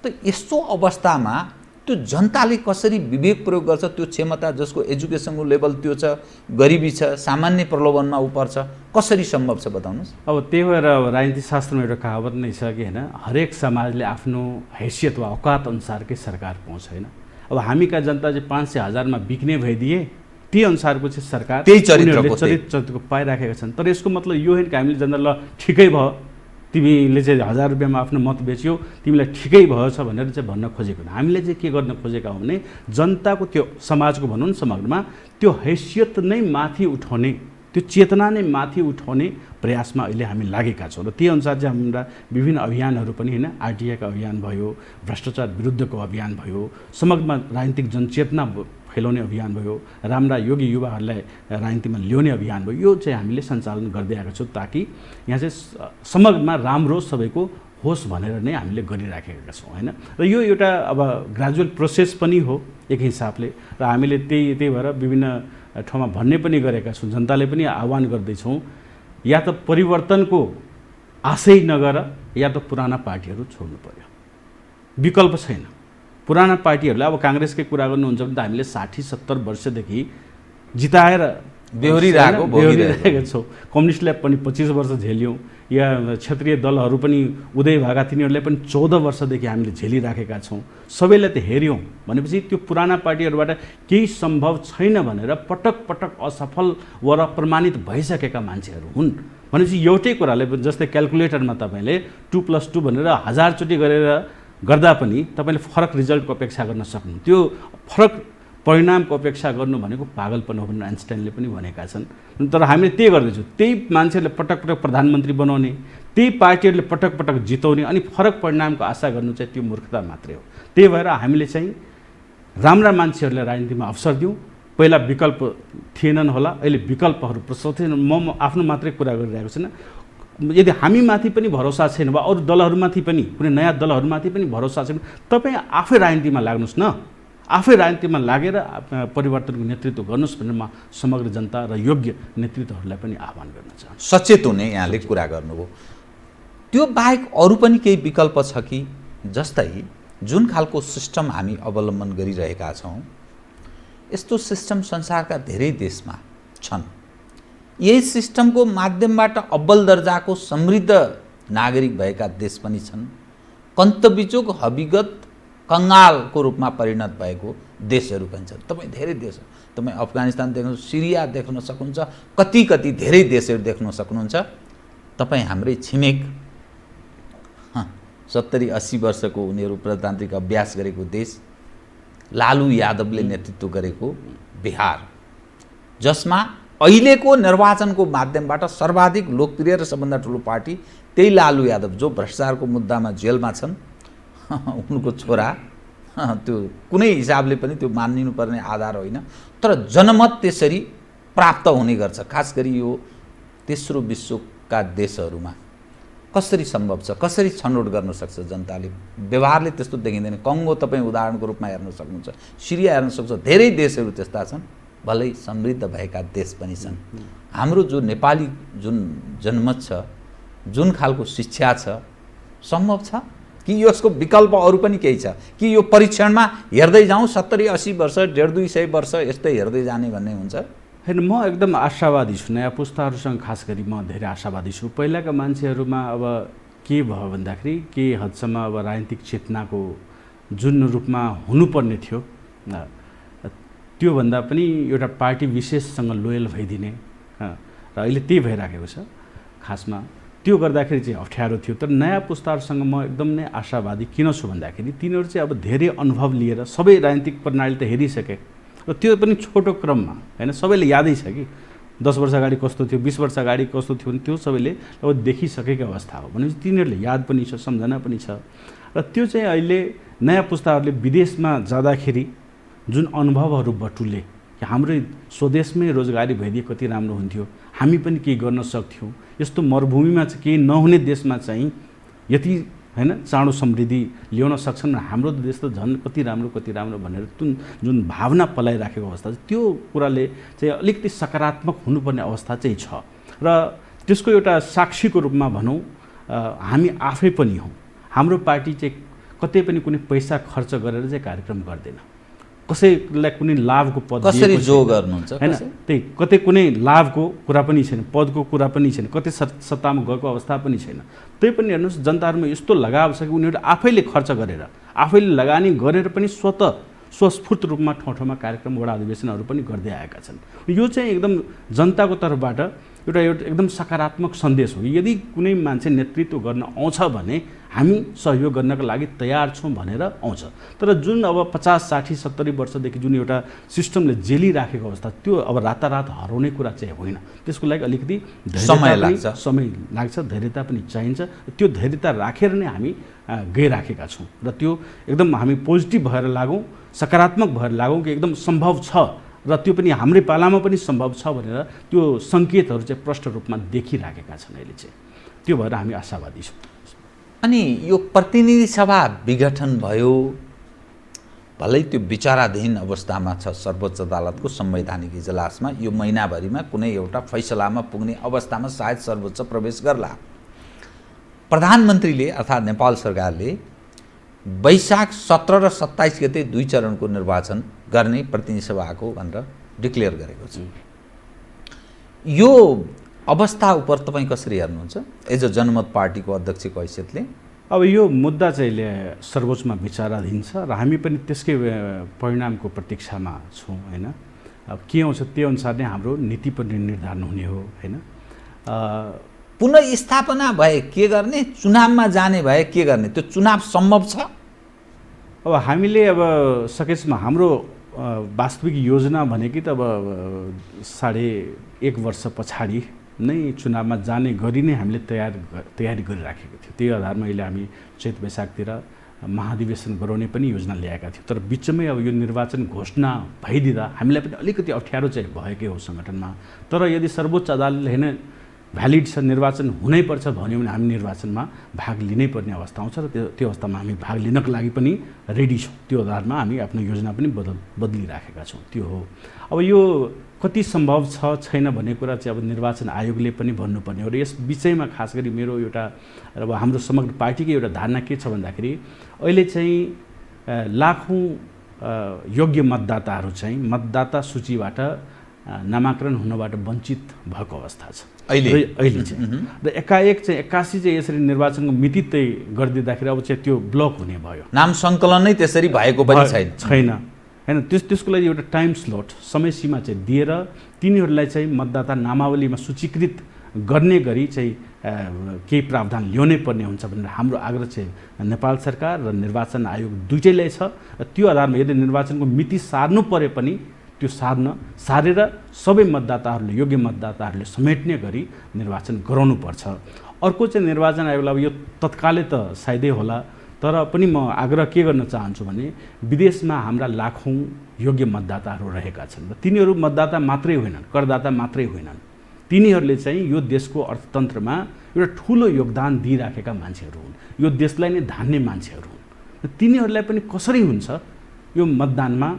त यस्तो अवस्थामा त्यो जनताले कसरी विवेक प्रयोग गर्छ, त्यो क्षमता जसको एजुकेसनको लेभल त्यो छ, गरिबी छ, सामान्य प्रलोभनमा ऊ पर्छ, कसरी सम्भव छ बताउनुहोस्। अब त्यही भएर राजनीति शास्त्रमा एउटा कहावत नै छ कि हैन, हरेक समाजले आफ्नो हैसियत वा औकात अनुसारकै सरकार पाउँछ हैन। अब हामीका जनता चाहिँ 500,000मा बिक्ने भइदिए, त्यही अनुसारको चाहिँ सरकार त्यही चरित्रको पाइराखेका छन्। तर यसको मतलब यो होइन कि हामीले जनता ल ठिकै भयो, तिमीले चाहिँ 1000 रुपियाँमा आफ्नो मत बेच्यौ, तिमीलाई ठिकै भएछ भनेर चाहिँ भन्न खोजेको होइन। हामीले चाहिँ के गर्न खोजेका हौँ भने जनताको त्यो समाजको भनौँ न समग्रमा त्यो हैसियत नै माथि उठाउने, त्यो चेतना नै माथि उठाउने प्रयासमा अहिले हामी लागेका छौँ। र त्यही अनुसार चाहिँ हाम्रा विभिन्न अभियानहरू पनि होइन, आरटिआईका अभियान भयो, भ्रष्टाचार विरुद्धको अभियान भयो, समग्रमा राजनीतिक जनचेतना फैलाउने अभियान भयो, राम्रा योगी युवाहरूलाई राजनीतिमा ल्याउने अभियान भयो, यो चाहिँ हामीले सञ्चालन गर्दै आएका छौँ ताकि यहाँ चाहिँ समग्रमा राम्रो सबैको होस् भनेर नै हामीले गरिराखेका छौँ होइन। र यो एउटा अब ग्रेजुअल प्रोसेस पनि हो एक हिसाबले, र हामीले त्यही भएर विभिन्न ठाउँमा भन्ने पनि गरेका छौँ, जनताले पनि आह्वान गर्दैछौँ, या त परिवर्तनको आशै नगर या त पुराना पार्टीहरू छोड्नु पर्यो, विकल्प छैन। पुराना पार्टीहरूलाई अब काङ्ग्रेसकै कुरा गर्नुहुन्छ भने त हामीले 60-70 वर्षदेखि जिताएर बेहोरिरहेका छौँ। कम्युनिस्टलाई पनि 25 वर्ष झेल्यौँ, या क्षेत्रीय दलहरू पनि उदय भएका तिनीहरूलाई पनि 14 वर्षदेखि हामीले झेलिराखेका छौँ। सबैलाई त हेऱ्यौँ भनेपछि त्यो पुराना पार्टीहरूबाट केही सम्भव छैन भनेर पटक पटक असफल वा प्रमाणित भइसकेका मान्छेहरू हुन् भनेपछि एउटै कुराले, जस्तै क्यालकुलेटरमा तपाईँले 2+2 भनेर 1000 चोटि गरेर गर्दा पनि तपाईँले फरक रिजल्टको अपेक्षा गर्न सक्नु, त्यो फरक परिणामको अपेक्षा गर्नु भनेको पागलपन हो भनेर आइन्स्टाइनले पनि भनेका छन्। तर हामीले त्यही गर्दैछौँ, त्यही मान्छेहरूले पटक पटक प्रधानमन्त्री बनाउने, त्यही पार्टीहरूले पटक पटक जिताउने, अनि फरक परिणामको आशा गर्नु चाहिँ त्यो मूर्खता मात्रै हो। त्यही भएर हामीले चाहिँ राम्रा मान्छेहरूलाई राजनीतिमा अवसर दिउँ। पहिला विकल्प थिएनन् होला, अहिले विकल्पहरू प्रशस्त छैन। म आफ्नो मात्रै कुरा गरिरहेको छैन, यदि हामीमाथि पनि भरोसा छैन वा अरू दलहरूमाथि पनि, कुनै नयाँ दलहरूमाथि पनि भरोसा छैन, तपाईँ आफै राजनीतिमा लाग्नुहोस् न, आफै राजनीतिमा लागेर परिवर्तनको नेतृत्व गर्नुहोस् भनेर म समग्र जनता र योग्य नेतृत्वहरूलाई पनि आह्वान गर्न चाहन्छु। सचेत हुने यहाँले कुरा गर्नुभयो। त्यो बाहेक अरू पनि केही विकल्प छ कि, जस्तै जुन खालको सिस्टम हामी अवलम्बन गरिरहेका छौँ, यस्तो सिस्टम संसारका धेरै देशमा छन्। यही सिस्टमको माध्यमबाट अब्बल दर्जाको समृद्ध नागरिक भएका देश पनि छन्, कन्तबिचोक हविगत कङ्गालको रूपमा परिणत भएको देशहरू पनि छन्। तपाईँ धेरै देश, तपाईँ अफगानिस्तान देख्नु, सिरिया देख्न सक्नुहुन्छ, कति कति धेरै देशहरू देख्न सक्नुहुन्छ। तपाईँ हाम्रै छिमेक 70-80 वर्षको उनीहरू प्रजातान्त्रिक अभ्यास गरेको देश, लालु यादवले नेतृत्व गरेको बिहार, जसमा अहिलेको निर्वाचनको माध्यमबाट सर्वाधिक लोकप्रिय र सबभन्दा ठुलो पार्टी त्यही लालु यादव, जो भ्रष्टाचारको मुद्दामा जेलमा छन्, उनको छोरा, त्यो कुनै हिसाबले पनि त्यो मानिनुपर्ने आधार होइन, तर जनमत त्यसरी प्राप्त हुने गर्छ। खास गरी यो तेस्रो विश्वका देशहरूमा कसरी सम्भव छ, कसरी छनौट गर्न सक्छ जनताले? व्यवहारले त्यस्तो देखिँदैन। कङ्गो तपाईँ उदाहरणको रूपमा हेर्न सक्नुहुन्छ, सिरिया हेर्न सक्नुहुन्छ, धेरै देशहरू त्यस्ता छन् भलै समृद्ध भएका देश पनि छन्। हाम्रो जो नेपाली जुन जनमत छ, जुन खालको शिक्षा छ, सम्भव छ कि यसको विकल्प अरू पनि केही छ कि यो परीक्षणमा हेर्दै जाउँ 70-80 वर्ष 150-200 वर्ष यस्तै हेर्दै जाने भन्ने हुन्छ? होइन, म एकदम आशावादी छु। नयाँ पुस्ताहरूसँग खास गरी म धेरै आशावादी छु। पहिलाका मान्छेहरूमा अब के भयो भन्दाखेरि के हदसम्म अब राजनीतिक चेतनाको जुन रूपमा हुनुपर्ने थियो त्योभन्दा पनि एउटा पार्टी विशेषसँग लोयल भइदिने र अहिले त्यही भइराखेको छ। खासमा त्यो गर्दाखेरि चाहिँ अप्ठ्यारो थियो। तर नयाँ पुस्ताहरूसँग म एकदम नै आशावादी किन छु भन्दाखेरि तिनीहरू चाहिँ अब धेरै अनुभव लिएर सबै राजनीतिक प्रणाली त हेरिसके र त्यो पनि छोटो क्रममा होइन, सबैले यादै छ कि 10 वर्ष अगाडि कस्तो थियो, 20 वर्ष अगाडि कस्तो थियो भने त्यो सबैले अब देखिसकेको अवस्था हो भनेपछि तिनीहरूले याद पनि छ, सम्झना पनि छ। र त्यो चाहिँ अहिले नयाँ पुस्ताहरूले विदेशमा जाँदाखेरि जुन अनुभवहरू बटुले कि हाम्रो स्वदेशमै रोजगारी भइदिए कति राम्रो हुन्थ्यो, हामी पनि केही गर्न सक्थ्यौँ, यस्तो मरुभूमिमा चाहिँ केही नहुने देशमा चाहिँ यति होइन चाँडो समृद्धि ल्याउन सक्छन्, हाम्रो देश त झन् कति राम्रो भनेर जुन भावना पलाइराखेको अवस्था छ, त्यो कुराले चाहिँ अलिकति सकारात्मक हुनुपर्ने अवस्था चाहिँ छ। र त्यसको एउटा साक्षीको रूपमा भनौँ हामी आफै पनि हौँ। हाम्रो पार्टी चाहिँ कतै पनि कुनै पैसा खर्च गरेर चाहिँ कार्यक्रम गर्दैन, कसैलाई कुनै लाभको पद कसरी जो गर्नुहुन्छ हैन, त्यही कतै कुनै लाभको कुरा पनि छैन, पदको कुरा पनि छैन, कतै सत्तामा गएको अवस्था पनि छैन। त्यही पनि हेर्नुहोस् जनताहरूमा यस्तो लगाव छ कि उनीहरू आफैले खर्च गरेर आफैले लगानी गरेर पनि स्वस्फूर्त रूपमा ठाउँ ठाउँमा कार्यक्रम वडा अधिवेशनहरू पनि गर्दै आएका छन्। यो चाहिँ एकदम जनताको तर्फबाट एउटा एकदम सकारात्मक सन्देश हो। यदि कुनै मान्छे नेतृत्व गर्न आउँछ भने हामी सहयोग गर्नको लागि तयार छौँ भनेर आउँछ। तर जुन अब 50, 60, 70 वर्षदेखि जुन एउटा सिस्टमले जेलिराखेको अवस्था त्यो अब रातारात हराउने कुरा चाहिँ होइन। त्यसको लागि अलिकति समय लाग्छ, धैर्यता पनि चाहिन्छ। त्यो धैर्यता राखेर नै हामी गइराखेका छौँ र त्यो एकदम हामी पोजिटिभ भएर लागौँ, सकारात्मक भएर लागौँ कि एकदम सम्भव छ र त्यो पनि हाम्रै पालामा पनि सम्भव छ भनेर त्यो सङ्केतहरू चाहिँ प्रष्ट रूपमा देखिराखेका छन् अहिले चाहिँ। त्यो भएर हामी आशावादी छौँ। अनि यो प्रतिनिधि सभा विघटन भयो, भलै त्यो विचाराधीन अवस्थामा छ सर्वोच्च अदालतको संवैधानिक इजलासमा, यो महिनाभरिमा कुनै एउटा फैसलामा पुग्ने अवस्थामा सायद सर्वोच्च प्रवेश गर्ला। प्रधानमन्त्रीले अर्थात् नेपाल सरकारले वैशाख 17 र 27 गते 2 चरणको निर्वाचन गर्ने प्रतिनिधि सभाको भनेर डिक्लेयर गरेको छ। यो अवस्था उप तपाईँ कसरी हेर्नुहुन्छ एज अ जनमत पार्टीको अध्यक्षको हैसियतले? अब यो मुद्दा चाहिँ सर्वोच्चमा विचाराधीन छ र हामी पनि त्यसकै परिणामको प्रतीक्षामा छौँ होइन। अब के आउँछ त्यो अनुसार नै हाम्रो नीति पनि निर्धारण हुने हो होइन। पुनर्स्थापना भए के गर्ने, चुनावमा जाने भए के गर्ने, त्यो चुनाव सम्भव छ? अब हामीले अब सकेसम्म हाम्रो वास्तविक योजना भनेकै त अब 1.5 वर्ष पछाडि नै चुनावमा जाने गरी नै हामीले तयारी गरिराखेको थियो। त्यही आधारमा अहिले हामी चैत वैशाखतिर महाधिवेशन गराउने पनि योजना ल्याएका थियौँ। तर बिचमै अब यो निर्वाचन घोषणा भइदिँदा हामीलाई पनि अलिकति अप्ठ्यारो चाहिँ भएकै हो सङ्गठनमा। तर यदि सर्वोच्च अदालतले होइन भ्यालिड छ, निर्वाचन हुनैपर्छ भन्यो भने हामी निर्वाचनमा भाग लिनै पर्ने अवस्था आउँछ र त्यो अवस्थामा हामी भाग लिनको लागि पनि रेडी छौँ। त्यो आधारमा हामी आफ्नो योजना पनि बदलिराखेका छौँ। त्यो हो। अब यो कति सम्भव छ छैन भन्ने कुरा चाहिँ अब निर्वाचन आयोगले पनि भन्नुपर्ने हो। र यस विषयमा खास गरी मेरो एउटा अब हाम्रो समग्र पार्टीको एउटा धारणा के छ भन्दाखेरि अहिले चाहिँ लाखौँ योग्य मतदाताहरू चाहिँ मतदाता सूचीबाट नामाकरण हुनबाट वञ्चित भएको अवस्था छ अहिले चाहिँ। र एकाएक चाहिँ 81 चाहिँ यसरी निर्वाचनको मिति तय गरिदिँदाखेरि अब चाहिँ त्यो ब्लक हुने भयो। नाम सङ्कलनै त्यसरी भएको पनि छैन होइन। त्यसको लागि एउटा टाइम स्लट समय सीमा चाहिँ दिएर तिनीहरूलाई चाहिँ मतदाता नामावलीमा सूचीकृत गर्ने गरी चाहिँ केही प्रावधान ल्याउनै पर्ने हुन्छ भनेर हाम्रो आग्रह चाहिँ नेपाल सरकार र निर्वाचन आयोग दुईटैलाई छ। र त्यो आधारमा यदि निर्वाचनको मिति सार्नु परे पनि त्यो सारेर सबै मतदाताहरूले योग्य मतदाताहरूले समेट्ने गरी निर्वाचन गराउनुपर्छ। अर्को चाहिँ निर्वाचन आयोगलाई अब यो तत्कालै त सायदै होला, तर पनि म आग्रह के गर्न चाहन्छु भने विदेशमा हाम्रा लाखौँ योग्य मतदाताहरू रहेका छन् र तिनीहरू मतदाता मात्रै होइनन्, करदाता मात्रै होइनन्, तिनीहरूले चाहिँ यो देशको अर्थतन्त्रमा एउटा ठुलो योगदान दिइराखेका मान्छेहरू हुन्, यो देशलाई नै धान्ने मान्छेहरू हुन्। र तिनीहरूलाई पनि कसरी हुन्छ यो मतदानमा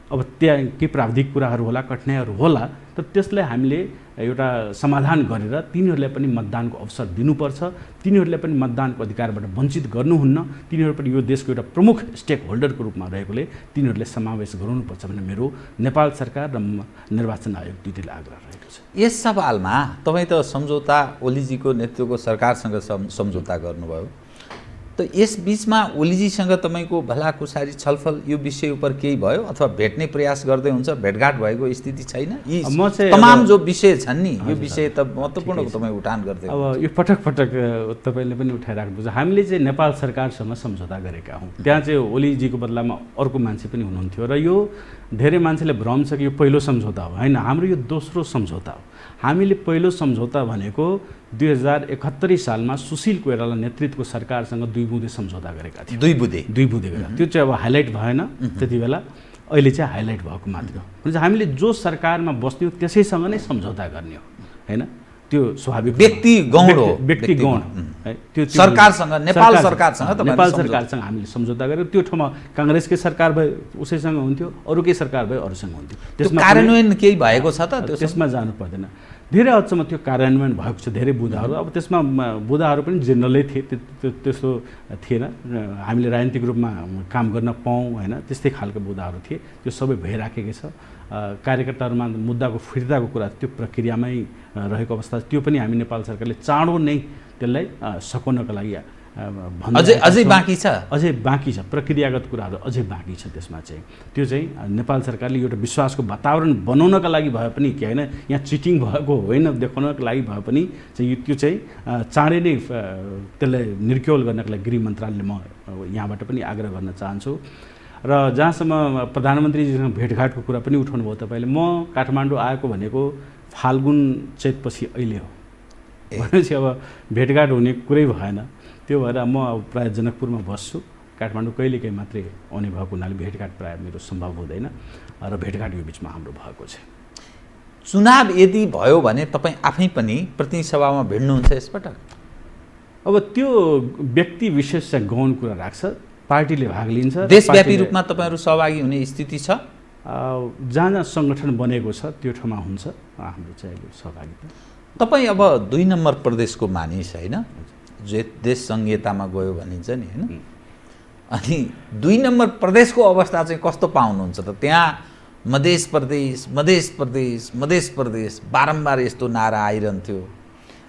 अब त्यहाँ केही प्राविधिक कुराहरू होला, कठिनाइहरू होला, तर त्यसलाई हामीले एउटा समाधान गरेर तिनीहरूलाई पनि मतदानको अवसर दिनुपर्छ, तिनीहरूलाई पनि मतदानको अधिकारबाट वञ्चित गर्नुहुन्न, तिनीहरू पनि यो देशको एउटा प्रमुख स्टेक होल्डरको रूपमा रहेकोले तिनीहरूले समावेश गराउनुपर्छ भन्ने मेरो नेपाल सरकार र निर्वाचन आयोग दुईटैले आग्रह रहेको छ। यस सवालमा तपाईँ त सम्झौता ओलीजीको नेतृत्वको सरकारसँग सम्झौता गर्नुभयो, त यस बीचमा ओलीजीसँग तपाईँको भलाकुसारी छलफल यो विषय उपर केही भयो अथवा भेट्ने प्रयास गर्दै हुन्छ, भेटघाट भएको स्थिति छैन? यी तमाम जो विषय छन् नि, यो विषय त महत्त्वपूर्ण तपाईँ उठान गर्दै अब यो पटक पटक तपाईँले पनि उठाइराख्नुहुन्छ। हामीले चाहिँ नेपाल सरकारसँग सम्झौता गरेका हौँ, त्यहाँ चाहिँ ओलीजीको बदलामा अर्को मान्छे पनि हुनुहुन्थ्यो र यो धेरै मान्छेले भ्रम छ कि यो पहिलो सम्झौता हो, होइन, हाम्रो यो दोस्रो सम्झौता हो। हामीले पहिलो सम्झौता भनेको 2071 सालमा सुशील कोइराला नेतृत्वको सरकारसँग 2 बुँदे सम्झौता गरेका थियौँ। 2 बुँदे गरेका, त्यो चाहिँ अब हाइलाइट भएन त्यति बेला, अहिले चाहिँ हाइलाइट भएको मात्र हो। हामीले जो सरकारमा बस्ने हो त्यसैसँग नै सम्झौता गर्ने हो, होइन, त्यो स्वाभाविक व्यक्ति गौण हो, व्यक्ति गौण है। त्यो सरकारसँग, नेपाल सरकारसँग हामीले सम्झौता गरेर त्यो ठाउँमा काङ्ग्रेसकै सरकार भए उसैसँग हुन्थ्यो, अरूकै सरकार भए अरूसँग हुन्थ्यो, त्यसमा कार्यान्वयन केही भएको छ त? त्यसमा जानु पर्दैन, धेरै हदसम्म त्यो कार्यान्वयन भएको छ, धेरै बुँदाहरू। अब त्यसमा बुँदाहरू पनि जेनरलै थिए, त्यस्तो थिएन, हामीले राजनीतिक रूपमा काम गर्न पाऊँ, होइन, त्यस्तै खालको बुँदाहरू थिए, त्यो सबै भइराखेकै छ। कार्यकर्ताहरूमा मुद्दाको फिर्ताको कुरा त्यो प्रक्रियामै रहेको अवस्था, त्यो पनि हामी नेपाल सरकारले चाँडो नै त्यसलाई सघाउनको लागि अझै बाँकी छ, प्रक्रियागत कुराहरू अझै बाँकी छ। त्यसमा चाहिँ त्यो चाहिँ नेपाल सरकारले एउटा विश्वासको वातावरण बनाउनका लागि भए पनि के होइन, यहाँ चिटिङ भएको होइन देखाउनको लागि भए पनि चाहिँ त्यो चाहिँ चाँडै नै त्यसलाई निर्क्योल गर्नको लागि गृह मन्त्रालयले म यहाँबाट पनि आग्रह गर्न चाहन्छु। र जहाँसम्म प्रधानमन्त्रीजीसँग भेटघाटको कुरा पनि उठाउनु भयो तपाईँले, म काठमाडौँ आएको भनेको फाल्गुन चैतपछि अहिले हो, भनेपछि अब भेटघाट हुने कुरै भएन। त्यो भएर म अब प्रायः जनकपुरमा बस्छु, काठमाडौँ कहिलेकाहीँ मात्रै आउने भएको हुनाले भेटघाट प्रायः मेरो सम्भव हुँदैन र भेटघाट यो बिचमा हाम्रो भएको छ। चुनाव यदि भयो भने तपाईँ आफै पनि प्रतिनिधि सभामा भिड्नुहुन्छ यसपटक? अब त्यो व्यक्ति विशेष चाहिँ गौण कुरा राख्छ, पार्टीले भाग लिन्छ। देशव्यापी रूपमा तपाईँहरू सहभागी हुने स्थिति छ? जहाँ जहाँ सङ्गठन बनेको छ त्यो ठाउँमा हुन्छ हाम्रो चाहिँ अहिले सहभागिता। तपाईँ अब 2 नम्बर प्रदेशको मानिस होइन, जो देश संहितामा गयो भनिन्छ नि, होइन, अनि 2 नम्बर प्रदेशको अवस्था चाहिँ कस्तो पाउनुहुन्छ त? त्यहाँ मधेस प्रदेश बारम्बार यस्तो नारा आइरहन्थ्यो,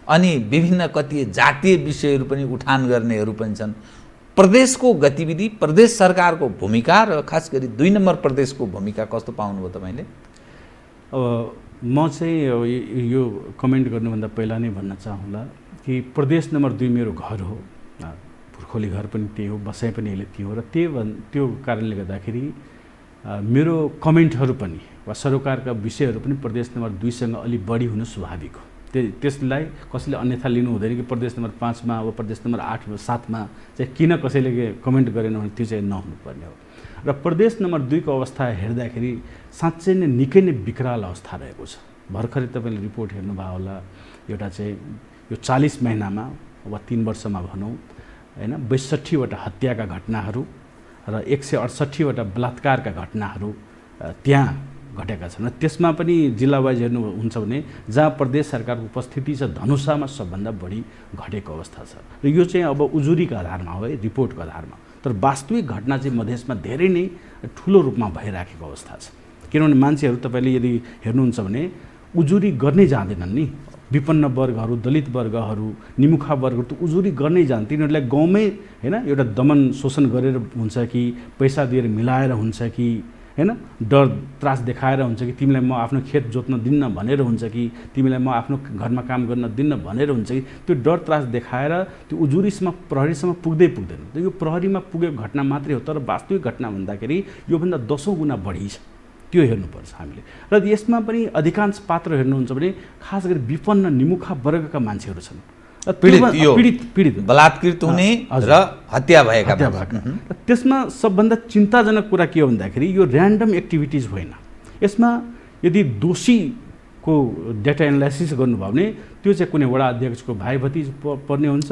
अनि विभिन्न कति जातीय विषयहरू पनि उठान गर्नेहरू पनि छन्। प्रदेशको गतिविधि, प्रदेश सरकारको भूमिका र खास गरी 2 नम्बर प्रदेशको भूमिका कस्तो पाउनुभयो तपाईँले? अब म चाहिँ यो कमेन्ट गर्नुभन्दा पहिला नै भन्न चाहँला कि प्रदेश नम्बर 2 मेरो घर हो, पुर्खौली घर पनि त्यही हो, बसाइ पनि अहिले त्यही हो, र त्यो कारणले गर्दाखेरि मेरो कमेन्टहरू पनि वा सरोकारका विषयहरू पनि प्रदेश नम्बर 2 सँग अलि बढी हुनु स्वाभाविक हो। त्यसलाई कसैले अन्यथा लिनु हुँदैन कि प्रदेश नम्बर 5 मा वा प्रदेश नम्बर 8 वा 7 मा चाहिँ किन कसैले कमेन्ट गरेन भने त्यो चाहिँ नहुनुपर्ने हो। र प्रदेश नम्बर 2 को अवस्था हेर्दाखेरि साँच्चै नै निकै नै विकराल अवस्था रहेको छ। भर्खरै तपाईँले रिपोर्ट हेर्नुभयो होला, एउटा चाहिँ यो 40 महिनामा वा 3 वर्षमा भनौँ होइन, 62वटा हत्याका घटनाहरू र 168 वटा बलात्कारका घटनाहरू त्यहाँ घटेका छन्। र त्यसमा पनि जिल्ला वाइज हेर्नुहुन्छ भने जहाँ प्रदेश सरकारको उपस्थिति छ धनुषामा सबभन्दा बढी घटेको अवस्था छ। र यो चाहिँ अब उजुरीको आधारमा हो है, रिपोर्टको आधारमा, तर वास्तविक घटना चाहिँ मधेसमा धेरै नै ठुलो रूपमा भइराखेको अवस्था छ। किनभने मान्छेहरू तपाईँले यदि हेर्नुहुन्छ भने उजुरी गर्नै जाँदैनन् नि, विपन्न वर्गहरू, दलित वर्गहरू, निमुखा वर्गहरू त उजुरी गर्नै जान्। तिनीहरूलाई गाउँमै होइन एउटा दमन शोषण गरेर हुन्छ कि पैसा दिएर मिलाएर हुन्छ कि होइन, डर त्रास देखाएर हुन्छ कि तिमीलाई म आफ्नो खेत जोत्न दिन्न भनेर हुन्छ कि तिमीलाई म आफ्नो घरमा काम गर्न दिन्न भनेर हुन्छ कि त्यो डर त्रास देखाएर त्यो उजुरीसम्म प्रहरीसम्म पुग्दैन। त यो प्रहरीमा पुगेको घटना मात्रै हो, तर वास्तविक घटना भन्दाखेरि योभन्दा 10औं गुणा बढी छ। त्यो हेर्नुपर्छ हामीले। र यसमा पनि अधिकांश पात्र हेर्नुहुन्छ भने खास गरी विपन्न निमुखा वर्गका मान्छेहरू छन्, पीडित बलात्कृत हुने र हत्या भएका। त्यसमा सबभन्दा चिन्ताजनक कुरा के हो भन्दाखेरि यो र्यान्डम एक्टिभिटिज होइन। यसमा यदि दोषीको डेटा एनालाइसिस गर्नुभयो भने त्यो चाहिँ कुनै वडा अध्यक्षको भाइ भतिज पर्ने हुन्छ।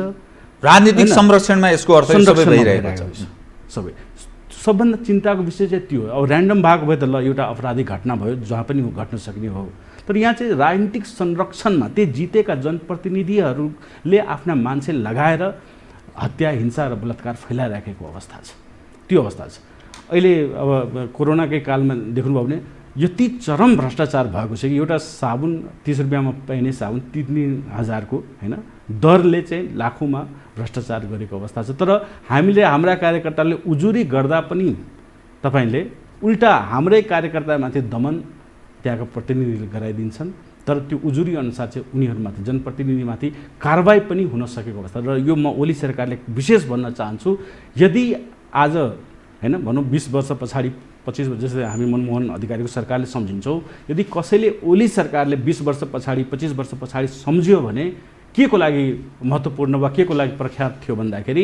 राजनीतिक संरक्षणमा यसको अर्थ सबै भइरहेको छ। सबै सबभन्दा चिन्ताको विषय चाहिँ त्यो हो। अब ऱ्यान्डम भएको भए त ल एउटा अपराधिक घटना भयो जहाँ पनि घट्न सक्ने हो, तर यहाँ चाहिँ राजनीतिक संरक्षणमा त्यो जितेका जनप्रतिनिधिहरूले आफ्ना मान्छे लगाएर हत्या, हिंसा र बलात्कार फैलाइराखेको अवस्था छ। त्यो अवस्था छ। अहिले अब कोरोनाकै कालमा देख्नुभयो भने यति चरम भ्रष्टाचार भएको छ कि एउटा साबुन 30 रुपियाँमा पाइने साबुन 3,000को होइन दरले चाहिँ लाखौँमा भ्रष्टाचार गरेको अवस्था छ। तर हामीले हाम्रा कार्यकर्ताले उजुरी गर्दा पनि तपाईँले उल्टा हाम्रै कार्यकर्तामाथि दमन त्यहाँका प्रतिनिधिले गराइदिन्छन्, तर त्यो उजुरी अनुसार चाहिँ उनीहरूमाथि जनप्रतिनिधिमाथि कारबाही पनि हुन सकेको अवस्था। र यो म ओली सरकारले विशेष भन्न चाहन्छु, यदि आज होइन भनौँ 20 वर्ष पछाडि 25 वर्ष जस्तै हामी मनमोहन अधिकारीको सरकारले सम्झिन्छौँ, यदि कसैले ओली सरकारले 20 वर्ष पछाडि 25 वर्ष पछाडि सम्झियो भने के को लागि महत्त्वपूर्ण वा के को लागि प्रख्यात थियो भन्दाखेरि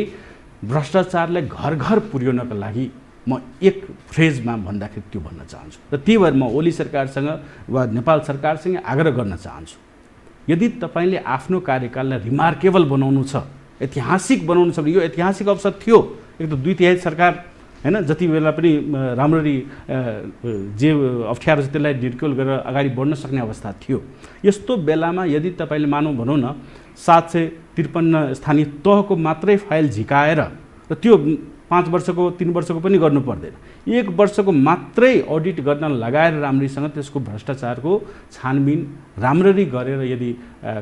भ्रष्टाचारलाई घर घर पुर्याउनका लागि म एक फ्रेजमा भन्दाखेरि त्यो भन्न चाहन्छु। र त्यही भएर म ओली सरकारसँग वा नेपाल सरकारसँग आग्रह गर्न चाहन्छु, यदि तपाईँले आफ्नो कार्यकाललाई रिमार्केबल बनाउनु छ, ऐतिहासिक बनाउनु छ भने यो ऐतिहासिक अवसर थियो। एक त 2/3 सरकार होइन जति बेला पनि राम्ररी जे अप्ठ्यारो छ त्यसलाई निर्क्युल गरेर अगाडि बढ्न सक्ने अवस्था थियो। यस्तो बेलामा यदि तपाईँले मानौँ भनौँ न 753 स्थानीय तहको मात्रै फाइल झिकाएर र त्यो 5 वर्षको 3 वर्षको पनि गर्नु पर्दैन, 1 वर्षको मात्रै अडिट गर्न लगाएर राम्ररीसँग त्यसको भ्रष्टाचारको छानबिन राम्ररी गरेर यदि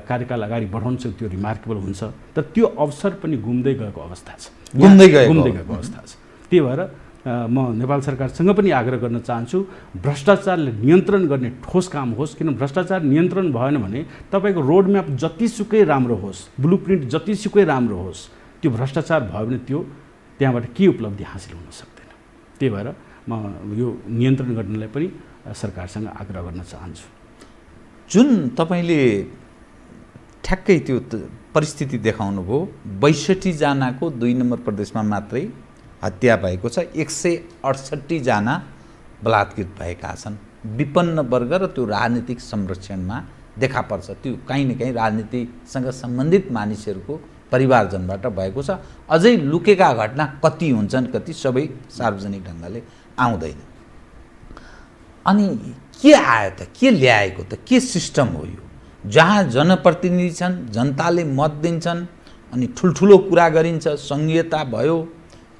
कार्यकाल अगाडि बढाउँछ त्यो रिमार्केबल हुन्छ। तर त्यो अवसर पनि गुम्दै गएको अवस्था छ, गुम्दै गएको अवस्था छ। त्यही भएर म नेपाल सरकारसँग पनि आग्रह गर्न चाहन्छु, भ्रष्टाचारले नियन्त्रण गर्ने ठोस काम होस्। किन भ्रष्टाचार नियन्त्रण भएन भने तपाईँको रोडम्याप जतिसुकै राम्रो होस्, ब्लुप्रिन्ट जतिसुकै राम्रो होस्, त्यो भ्रष्टाचार भयो भने त्यो त्यहाँबाट के उपलब्धि हासिल हुन सक्दैन। त्यही भएर म यो नियन्त्रण गर्नलाई पनि सरकारसँग आग्रह गर्न चाहन्छु। जुन तपाईँले ठ्याक्कै त्यो परिस्थिति देखाउनु भयो, 62 जनाको 2 नम्बर प्रदेशमा मात्रै हत्या भएको छ, 168 जना बलात्कृत भएका छन्। विपन्न वर्ग र त्यो राजनीतिक संरक्षणमा देखा पर्छ, त्यो कहीँ न कहीँ राजनीतिसँग सम्बन्धित मानिसहरूको परिवारजनबाट भएको छ। अझै लुकेका घटना कति हुन्छन्, कति सबै सार्वजनिक ढङ्गले आउँदैन। अनि के आयो त, के ल्याएको त, के सिस्टम हो यो जहाँ जनप्रतिनिधि छन्, जनताले मत दिन्छन् अनि ठुल्ठुलो कुरा गरिन्छ, सङ्घीयता भयो,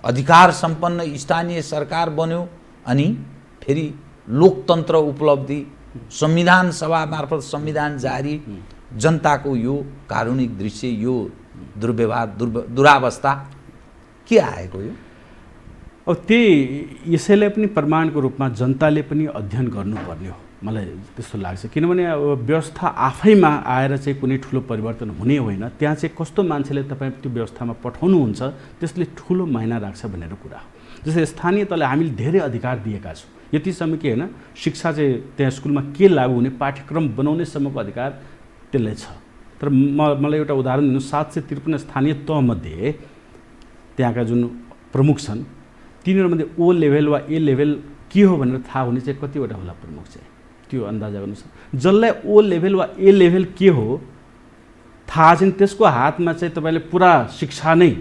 अधिकार सम्पन्न स्थानीय सरकार बन्यो, अनि फेरि लोकतन्त्र उपलब्धि, संविधान सभा मार्फत संविधान जारी, जनताको यो कारुणिक दृश्य, यो दुर्व्यवहार, दुरावस्था के आएको यो? अब त्यही यसैलाई पनि प्रमाणको रूपमा जनताले पनि अध्ययन गर्नुपर्ने हो, मलाई त्यस्तो लाग्छ। किनभने अब व्यवस्था आफैमा आएर चाहिँ कुनै ठुलो परिवर्तन हुने होइन, त्यहाँ चाहिँ कस्तो मान्छेले तपाईँ त्यो व्यवस्थामा पठाउनुहुन्छ त्यसले ठुलो मायना राख्छ भनेर कुरा हो। जस्तै स्थानीय तहले हामीले धेरै अधिकार दिएका छौँ, यतिसम्म कि होइन शिक्षा चाहिँ त्यहाँ स्कुलमा के लागू हुने, पाठ्यक्रम बनाउनेसम्मको अधिकार त्यसलाई छ। तर मलाई एउटा उदाहरण दिनु, 753 स्थानीय तहमध्ये त्यहाँका जुन प्रमुख छन् तिनीहरूमध्ये ओ लेभल वा ए लेभल के हो भनेर थाहा हुने चाहिँ कतिवटा होला प्रमुख चाहिँ, त्यो अन्दाजा गर्नुहोस्। जसलाई ओ लेभल वा ए लेभल के हो थाहा छैन त्यसको हातमा चाहिँ तपाईँले पुरा शिक्षा नै,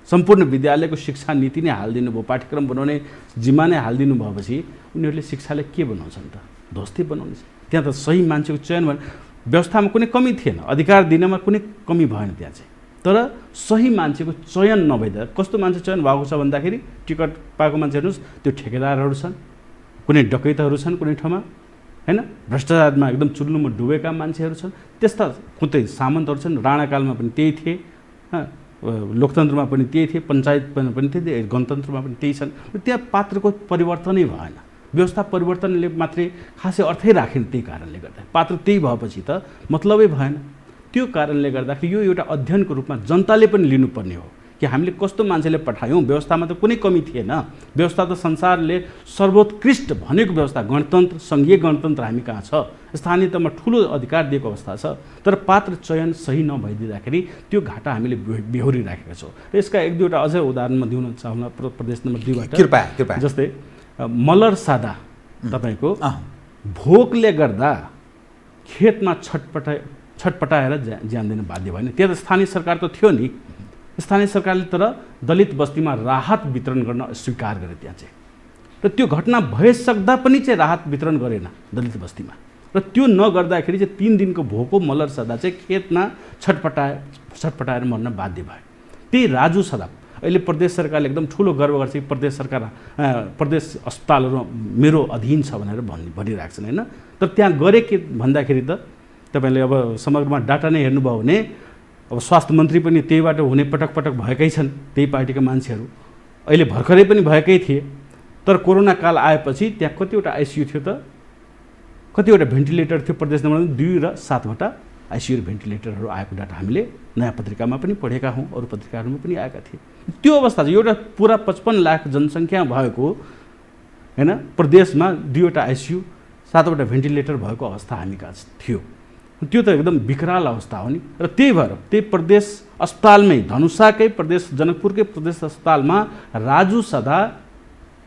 सम्पूर्ण विद्यालयको शिक्षा नीति नै हालिदिनु भयो, पाठ्यक्रम बनाउने जिम्मा नै हालिदिनु भएपछि उनीहरूले शिक्षाले के बनाउँछन् त, ध्वस्तै बनाउने। त्यहाँ त सही मान्छेको चयन भने व्यवस्थामा कुनै कमी थिएन, अधिकार दिनमा कुनै कमी भएन त्यहाँ चाहिँ, तर सही मान्छेको चयन नभइदा कस्तो मान्छे चयन भएको छ भन्दाखेरि टिकट पाएको मान्छे हेर्नुहोस्, त्यो ठेकेदारहरू छन्, कुनै डकैतहरू छन् कुनै ठाउँमा होइन, भ्रष्टाचारमा एकदम चुल्लुमा डुबेका मान्छेहरू छन्, त्यस्ता कुनै सामन्तहरू छन्। राणाकालमा पनि त्यही थिए, लोकतन्त्रमा पनि त्यही थिए, पञ्चायतमा पनि त्यही, गणतन्त्रमा पनि त्यही छन्। त्यहाँ पात्रको परिवर्तनै भएन, व्यवस्था परिवर्तनले मात्रै खासै अर्थै राखेन। त्यही कारणले गर्दा पात्र त्यही भएपछि त मतलबै भएन। त्यो कारणले गर्दाखेरि यो एउटा अध्ययनको रूपमा जनताले पनि लिनुपर्ने हो कि हामीले कस्तो मान्छेले पठायौँ। व्यवस्थामा त कुनै कमी थिएन, व्यवस्था त संसारले सर्वोत्कृष्ट भनेको व्यवस्था, गणतन्त्र, सङ्घीय गणतन्त्र हामी कहाँ छ, स्थानीय तहमा ठुलो अधिकार दिएको अवस्था छ। तर पात्र चयन सही नभइदिँदाखेरि त्यो घाटा हामीले बेहोरिराखेका छौँ। र यसका 1-2वटा अझै उदाहरणमा दिउन चाहन्छु, प्रदेश नम्बर 2बाट कृपया। जस्तै मलर सादा तपाईँको भोकले गर्दा खेतमा छटपटाएर ज्यान दिन बाध्य भएन, त्यहाँ त स्थानीय सरकार त थियो नि, स्थानीय सरकारले तर दलित बस्तीमा राहत वितरण गर्न स्वीकार गरे त्यहाँ चाहिँ। र त्यो घटना भइसक्दा पनि चाहिँ राहत वितरण गरेन दलित बस्तीमा। र त्यो नगर्दाखेरि चाहिँ 3 दिनको भोको मल्लर सदा चाहिँ खेतमा छटपटाएर मर्न बाध्य भयो। त्यही राजु सदा अहिले प्रदेश सरकारले एकदम ठुलो गर्व गर्छ कि प्रदेश अस्पतालहरू मेरो अधीन छ भनेर भनिरहेको छन् होइन। तर त्यहाँ गरे के भन्दाखेरि त तपाईँले अब समग्रमा डाटा नै हेर्नुभयो भने अब स्वास्थ्य मन्त्री पनि त्यहीबाट हुने पटक भएकै छन्, त्यही पार्टीका मान्छेहरू अहिले भर्खरै पनि भएकै थिए। तर कोरोना काल आएपछि त्यहाँ कतिवटा आइसियु थियो त, कतिवटा भेन्टिलेटर थियो प्रदेश नम्बर 2 र 7वटा आइसियु भेन्टिलेटरहरू आएको डाटा हामीले नयाँ पत्रिकामा पनि पढेका हौँ, अरू पत्रिकाहरूमा पनि आएका थिए। त्यो अवस्था चाहिँ एउटा पुरा 55 लाख जनसङ्ख्या भएको होइन प्रदेशमा 2वटा आइसियु 7वटा भेन्टिलेटर भएको अवस्था हामी कहाँ थियो। त्यो त एकदम विकराल अवस्था हो नि। र त्यही भएर त्यही प्रदेश अस्पतालमै धनुषाकै जनकपुरकै प्रदेश अस्पतालमा राजु सदा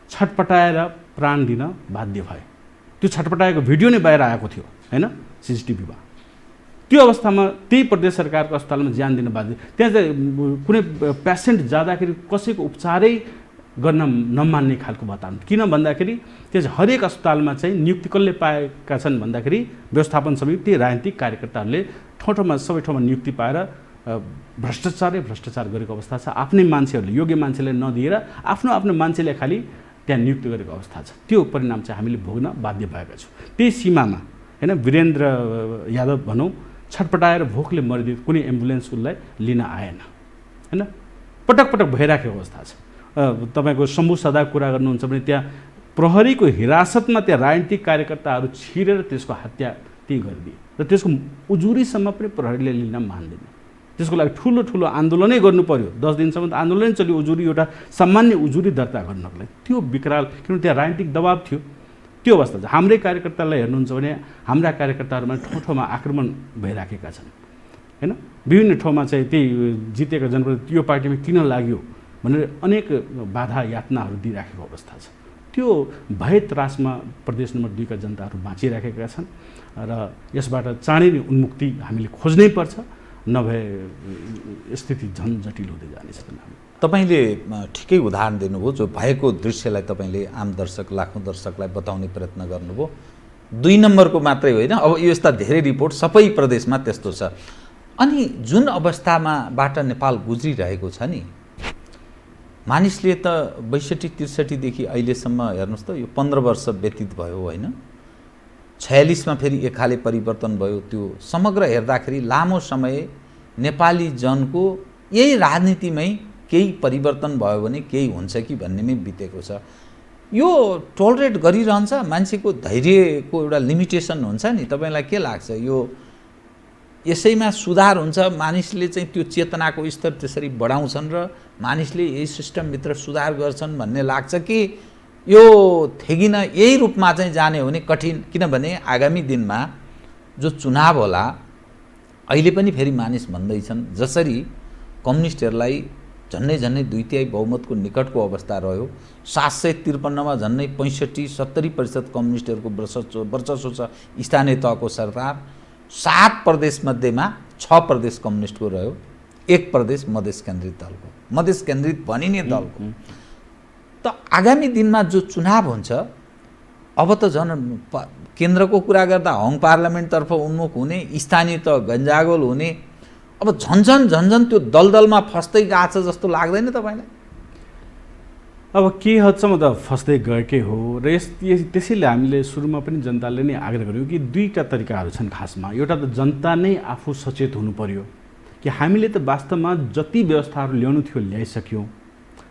छटपटाएर प्राण दिन बाध्य भए। त्यो छटपटाएको भिडियो नै बाहिर आएको थियो होइन CCTVमा। त्यो अवस्थामा त्यही प्रदेश सरकारको अस्पतालमा ज्यान दिन बाध्य। त्यहाँ चाहिँ कुनै पेसेन्ट जाँदाखेरि कसैको उपचारै गर्न नमान्ने खालको बताउनु। किन भन्दाखेरि त्यो चाहिँ हरेक अस्पतालमा चाहिँ नियुक्ति कसले पाएका छन् भन्दाखेरि व्यवस्थापन समिति राजनीतिक कार्यकर्ताहरूले ठाउँमा सबै ठाउँमा नियुक्ति पाएर भ्रष्टाचार गरेको अवस्था छ। आफ्नै मान्छेहरूले योग्य मान्छेलाई नदिएर आफ्नो मान्छेलाई खालि त्यहाँ नियुक्ति गरेको अवस्था छ। त्यो परिणाम चाहिँ हामीले भोग्न बाध्य भएका छौँ। त्यही सीमामा होइन वीरेन्द्र यादव भनौँ छटपटाएर भोकले मरिदियो, कुनै एम्बुलेन्स उसलाई लिन आएन होइन। पटक भइराखेको अवस्था छ। तपाईँको शम्भु सदा कुरा गर्नुहुन्छ भने त्यहाँ प्रहरीको हिरासतमा त्यहाँ राजनीतिक कार्यकर्ताहरू छिरेर त्यसको हत्या त्यही गरिदिए र त्यसको उजुरीसम्म पनि प्रहरीले लिन मान्दैन। त्यसको लागि ठुलो आन्दोलनै गर्नु पर्यो। 10 दिनसम्म आन्दोलनै चल्यो उजुरी एउटा सामान्य उजुरी दर्ता गर्नको लागि। त्यो विकराल किनभने त्यहाँ राजनीतिक दबाब थियो। त्यो अवस्था छ। हाम्रै कार्यकर्तालाई हेर्नुहुन्छ भने हाम्रा कार्यकर्ताहरूमा ठाउँमा आक्रमण भइराखेका छन् होइन। विभिन्न ठाउँमा चाहिँ त्यही जितेका जनप्रतिनिधि यो पार्टीमा किन लाग्यो भनेर अनेक बाधा यातनाहरू दिइराखेको अवस्था छ। त्यो भय त्रासमा प्रदेश नम्बर 2 का जनताहरू बाँचिराखेका छन् र यसबाट चाँडै नै उन्मुक्ति हामीले खोज्नै पर्छ, नभए स्थिति झन् जटिल हुँदै जानेछ। तपाईँले ठिकै उदाहरण दिनुभयो। जो भएको दृश्यलाई तपाईँले आम दर्शक लाखौँ दर्शकलाई बताउने प्रयत्न गर्नुभयो। 2 नम्बरको मात्रै होइन, अब यो यस्ता धेरै रिपोर्ट सबै प्रदेशमा त्यस्तो छ। अनि जुन अवस्थामाबाट नेपाल गुज्रिरहेको छ नि, मानिसले त 62-63 देखि अहिलेसम्म हेर्नुहोस् त यो 15 वर्ष व्यतीत भयो होइन। 46 फेरि एक खाले परिवर्तन भयो। त्यो समग्र हेर्दाखेरि लामो समय नेपाली जनको यही राजनीतिमै केही परिवर्तन भयो भने केही हुन्छ कि भन्नेमै बितेको छ। यो टोलरेट गरिरहन्छ। मान्छेको धैर्यको एउटा लिमिटेसन हुन्छ नि। तपाईँलाई के लाग्छ यो यसैमा सुधार हुन्छ? मानिसले चाहिँ त्यो चेतनाको स्तर त्यसरी बढाउँछन् र मानिसले यही सिस्टमभित्र सुधार गर्छन् भन्ने लाग्छ कि यो थेगिन यही रूपमा चाहिँ जाने हो भने कठिन? किनभने आगामी दिनमा जो चुनाव होला अहिले पनि फेरि मानिस भन्दैछन् जसरी कम्युनिस्टहरूलाई झन्नै 2/3 बहुमतको निकटको अवस्था रह्यो। 753 झन्नै 65-70% कम्युनिस्टहरूको वर्चस्व छ स्थानीय तहको सरकार। 7 प्रदेश मध्येमा 6 प्रदेश कम्युनिस्टको रह्यो, 1 प्रदेश मधेस केन्द्रित दलको, मधेस केन्द्रित भनिने दलको। त आगामी दिनमा जो चुनाव हुन्छ अब त झन् केन्द्रको कुरा गर्दा हङ पार्लियामेन्टतर्फ उन्मुख हुने, स्थानीय तह गन्जागोल हुने, अब झन्झन त्यो दलदलमा फस्दै गएको छ जस्तो लाग्दैन तपाईँलाई? अब के हदसम्म त फस्दै गएकै हो र त्यसैले हामीले सुरुमा पनि जनताले नै आग्रह गर्यौँ कि 2टा तरिकाहरू छन् खासमा। एउटा त जनता नै आफू सचेत हुनु पर्यो कि हामीले त वास्तवमा जति व्यवस्थाहरू ल्याउनु थियो ल्याइसक्यौँ,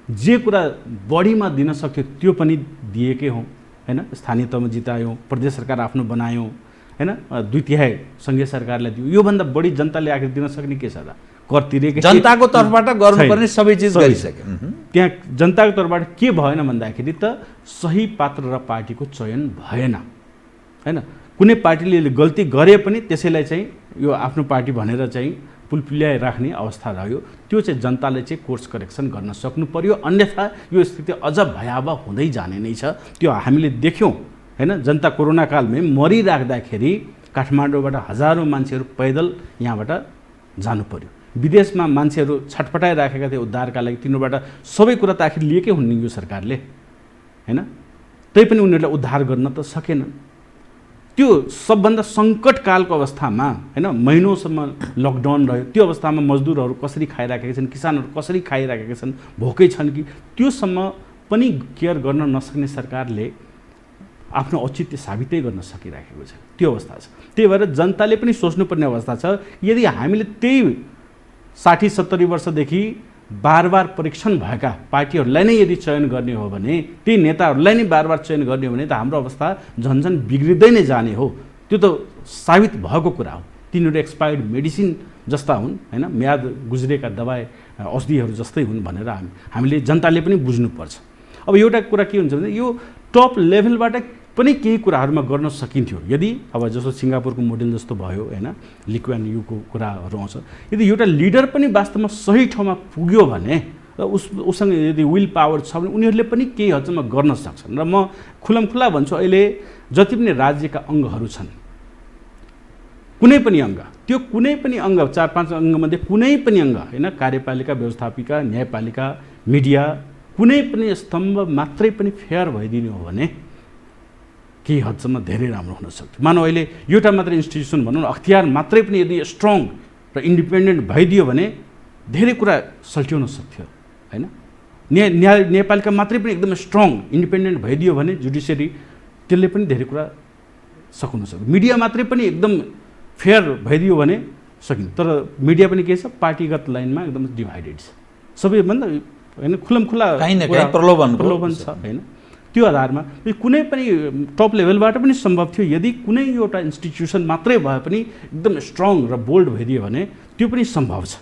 जे कुरा बढीमा दिन सक्थ्यो त्यो पनि दिएकै हौँ होइन। स्थानीय तहमा जितायौँ, प्रदेश सरकार आफ्नो बनायौँ होइन, 2/3 सङ्घीय सरकारलाई दियो। योभन्दा बढी जनताले आखिर दिन सक्ने के छ त? कर तिरेकै जनताको तर्फबाट गर्नुपर्ने सबै चिज गरिसके। त्यहाँ जनताको तर्फबाट के भएन भन्दाखेरि त सही पात्र र पार्टीको चयन भएन होइन। कुनै पार्टीले गल्ती गरे पनि त्यसैलाई चाहिँ यो आफ्नो पार्टी भनेर चाहिँ पुलपुल्याइ राख्ने अवस्था रह्यो। त्यो चाहिँ जनताले चाहिँ कोर्स करेक्सन गर्न सक्नु पर्यो, अन्यथा यो स्थिति अझ भयावह हुँदै जाने नै छ। त्यो हामीले देख्यौँ होइन। जनता कोरोना कालमै मरिराख्दाखेरि काठमाडौँबाट हजारौँ मान्छेहरू पैदल यहाँबाट जानु पर्यो। विदेशमा मान्छेहरू छटपटाइराखेका थिए उद्धारका लागि, तिनीहरूबाट सबै कुरा त आखिर लिएकै हुन् नि यो सरकारले, हैन? तैपनि उनीहरूलाई उद्धार गर्न त सकेनन्। त्यो सबभन्दा सङ्कटकालको अवस्थामा, हैन, महिनौसम्म लकडाउन रह्यो, त्यो अवस्थामा मजदुरहरू कसरी खाइराखेका छन्, किसानहरू कसरी खाइराखेका छन्, भोकै छन् कि, त्योसम्म पनि केयर गर्न नसक्ने सरकारले आफ्नो औचित्य साबितै गर्न सकिराखेको छ। त्यो अवस्था छ। त्यही भएर जनताले पनि सोच्नुपर्ने अवस्था छ, यदि हामीले त्यही 60-70 वर्षदेखि बार परीक्षण भएका पार्टीहरूलाई नै यदि चयन गर्ने हो भने, त्यही नेताहरूलाई नै बार चयन गर्ने हो भने त हाम्रो अवस्था झन्झन बिग्रिँदै नै जाने हो। त्यो त साबित भएको कुरा हो। तिनीहरू एक्सपायर्ड मेडिसिन जस्ता हुन्, हैन, म्याद गुज्रेका दबाई औषधिहरू जस्तै हुन् भनेर हामीले जनताले पनि बुझ्नुपर्छ। अब एउटा कुरा के हुन्छ भने यो टप लेभलबाट पनि केही कुराहरूमा गर्न सकिन्थ्यो यदि, अब जस्तो सिङ्गापुरको मोडेल जस्तो भयो, हैन, ली कुआन यूको कुराहरू आउँछ, यदि एउटा लिडर पनि वास्तवमा सही ठाउँमा पुग्यो भने र उसँग यदि विल पावर छ भने उनीहरूले पनि केही हदसम्म गर्न सक्छन्। र म खुलमखुल्ला भन्छु, अहिले जति पनि राज्यका अङ्गहरू छन्, कुनै पनि अङ्ग, त्यो कुनै पनि अङ्ग 4-5 अङ्गमध्ये कुनै पनि अङ्ग, हैन, कार्यपालिका, व्यवस्थापिका, न्यायपालिका, मिडिया, कुनै पनि स्तम्भ मात्रै पनि फेयर भइदिनु हो भने केही हदसम्म धेरै राम्रो हुन सक्थ्यो। मानव अहिले एउटा मात्रै इन्स्टिट्युसन भनौँ न, अख्तियार मात्रै पनि यदि स्ट्रङ र इन्डिपेन्डेन्ट भइदियो भने धेरै कुरा सल्ट्याउन सक्थ्यो, हैन? न्यायपालिका मात्रै पनि एकदम स्ट्रङ इन्डिपेन्डेन्ट भइदियो भने जुडिसियरी, त्यसले पनि धेरै कुरा सकुन सक्यो। मिडिया मात्रै पनि एकदम फेयर भइदियो भने सकिन्छ। तर मिडिया पनि के छ, पार्टीगत लाइनमा एकदम डिभाइडेड छ। सबैभन्दा, हैन, खुलमखुल्ला प्रलोभन छ, हैन? त्यो आधारमा कुनै पनि टप लेभलबाट पनि सम्भव थियो यदि कुनै एउटा इन्स्टिट्युसन मात्रै भए पनि एकदम स्ट्रङ र बोल्ड भइदियो भने त्यो पनि सम्भव छ,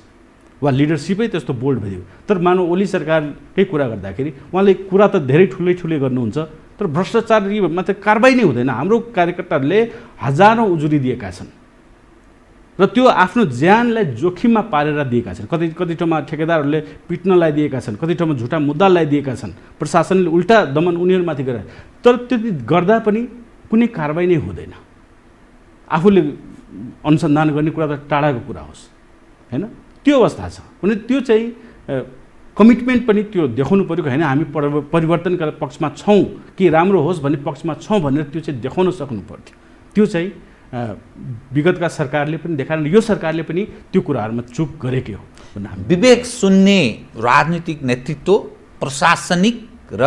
वा लिडरसिपै त्यस्तो बोल्ड भइदियो। तर मानव ओली सरकारकै कुरा गर्दाखेरि उहाँले कुरा त धेरै ठुलै गर्नुहुन्छ, तर भ्रष्टाचारमा त कारबाही नै हुँदैन। हाम्रो कार्यकर्ताहरूले हजारौँ उजुरी दिएका छन् र त्यो आफ्नो ज्यानलाई जोखिममा पारेर दिएका छन्। कति ठाउँमा ठेकेदारहरूले पिट्नलाई दिएका छन्, कति ठाउँमा झुटा मुद्दालाई दिएका छन्, प्रशासनले उल्टा दमन उनीहरूमाथि गरे। तर त्यो गर्दा पनि कुनै कारबाही नै हुँदैन। आफूले अनुसन्धान गर्ने कुरा त टाढाको कुरा होस्, हैन? त्यो अवस्था छ भने त्यो चाहिँ कमिटमेन्ट पनि त्यो देखाउनु पऱ्यो, हैन? हामी परिवर्तनका पक्षमा छौँ कि राम्रो होस् भन्ने पक्षमा छौँ भनेर त्यो चाहिँ देखाउन सक्नु पर्थ्यो। त्यो चाहिँ विगतका सरकारले पनि देखाएन, यो सरकारले पनि त्यो कुराहरूमा चुक गरेकै हो। विवेक शून्य राजनीतिक नेतृत्व, प्रशासनिक र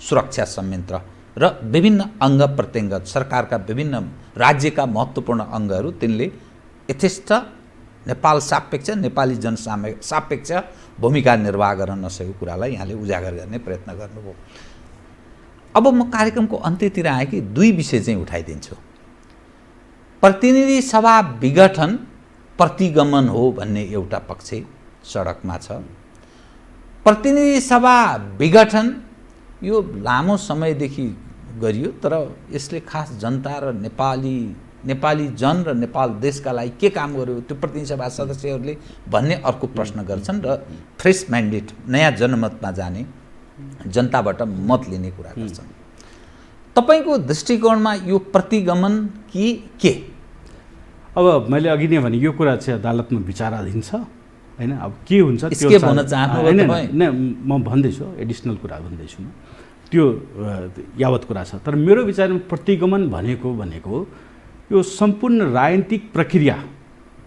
सुरक्षा संयन्त्र र विभिन्न अङ्ग प्रत्यङ्ग, सरकारका विभिन्न राज्यका महत्त्वपूर्ण अङ्गहरू, तिनले यथेष्ट नेपाल सापेक्ष, नेपाली सापेक्ष भूमिका निर्वाह गर्न नसकेको कुरालाई यहाँले उजागर गर्ने प्रयत्न गर्नुभयो। अब म कार्यक्रमको अन्त्यतिर आएँ कि दुई विषय चाहिँ उठाइदिन्छु। प्रतिनिधि सभा विघटन प्रतिगमन हो भन्ने एउटा पक्ष सडकमा छ। प्रतिनिधि सभा विघटन यो लामो समयदेखि गरियो, तर यसले खास जनता र नेपाली जन र नेपाल देशका लागि के काम गर्यो त्यो प्रतिनिधि सभा सदस्यहरूले भन्ने अर्को प्रश्न गर्छन् र फ्रेस म्यान्डेट, नयाँ जनमतमा जाने, जनताबाट मत लिने कुरा गर्छन्। तपाईको दृष्टिकोणमा यो प्रतिगमन कि के? अब मैले अघि नै भने यो कुरा चाहिँ अदालतमा विचाराधीन छ, हैन? अब के हुन्छ त्यो भन्न चाहनु हैन, म भन्दैछु, एडिसनल कुरा भन्दैछु, त्यो यावत कुरा छ। तर मेरो विचारमा प्रतिगमन भनेको यो सम्पूर्ण राजनीतिक प्रक्रिया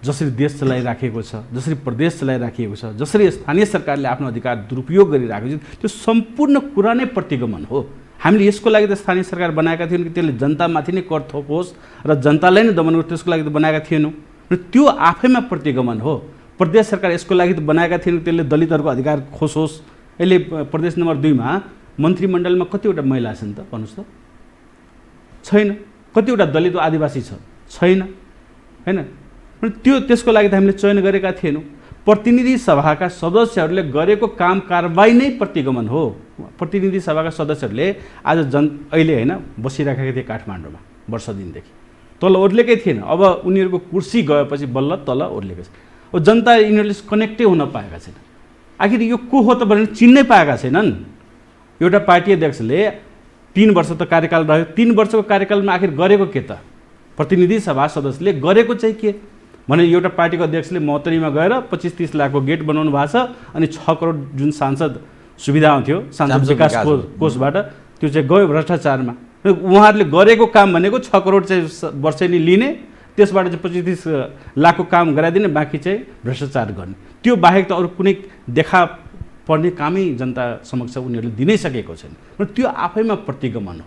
जसरी देश चलाइराखेको छ, जसरी प्रदेश चलाइराखेको छ, जसरी स्थानीय सरकारले आफ्नो अधिकार दुरुपयोग गरिराखेको छ, त्यो सम्पूर्ण कुरा नै प्रतिगमन हो। हामीले यसको लागि त स्थानीय सरकार बनाएका थियौँ कि त्यसले जनतामाथि नै कर थोपोस् र जनतालाई नै दमन गरोस्, त्यसको लागि त बनाएका थिएनौँ। र त्यो आफैमा प्रतिगमन हो। प्रदेश सरकार यसको लागि त बनाएका थिएनौँ त्यसले दलितहरूको अधिकार खोसोस्। अहिले प्रदेश नम्बर 2 मा मन्त्रीमण्डलमा कतिवटा महिला छन् त भन्नुहोस् त? छैन। कतिवटा दलित आदिवासी छ? छैन, हैन? त्यसको लागि त हामीले चयन गरेका थिएनौँ। प्रतिनिधि सभाका सदस्यहरूले गरेको काम कारबाही नै प्रतिगमन हो। प्रतिनिधि सभाका सदस्यहरूले आज अहिले, हैन, बसिराखेका थिए काठमाडौँमा वर्ष दिनदेखि, तल ओर्लेकै थिएन। अब उनीहरूको कुर्सी गएपछि बल्ल तल ओर्लेको छ। अब जनता यिनीहरूले कनेक्टै हुन पाएका छैन। आखिर यो को हो त भनेर चिन्नै पाएका छैनन्। एउटा पार्टी अध्यक्षले 3 वर्ष त कार्यकाल रह्यो, 3 वर्षको कार्यकालमा आखिर गरेको के त? प्रतिनिधि सभा सदस्यले गरेको चाहिँ के? भने एउटा पार्टीको अध्यक्षले महोत्तरीमा गएर 25-30 लाखको गेट बनाउनु भएको छ अनि 6 करोड जुन सांसद सुविधा आउँथ्यो सांसद विकास कोषबाट त्यो चाहिँ गयो भ्रष्टाचारमा। उहाँहरूले गरेको काम भनेको 6 करोड चाहिँ वर्षेनी लिने, त्यसबाट चाहिँ 25-30 लाखको काम गराइदिने, बाँकी चाहिँ भ्रष्टाचार गर्ने। त्यो बाहेक त अरू कुनै देखा पर्ने कामै जनता समक्ष उनीहरूले दिनै सकेको छैन। र त्यो आफैमा प्रतिगमन हो।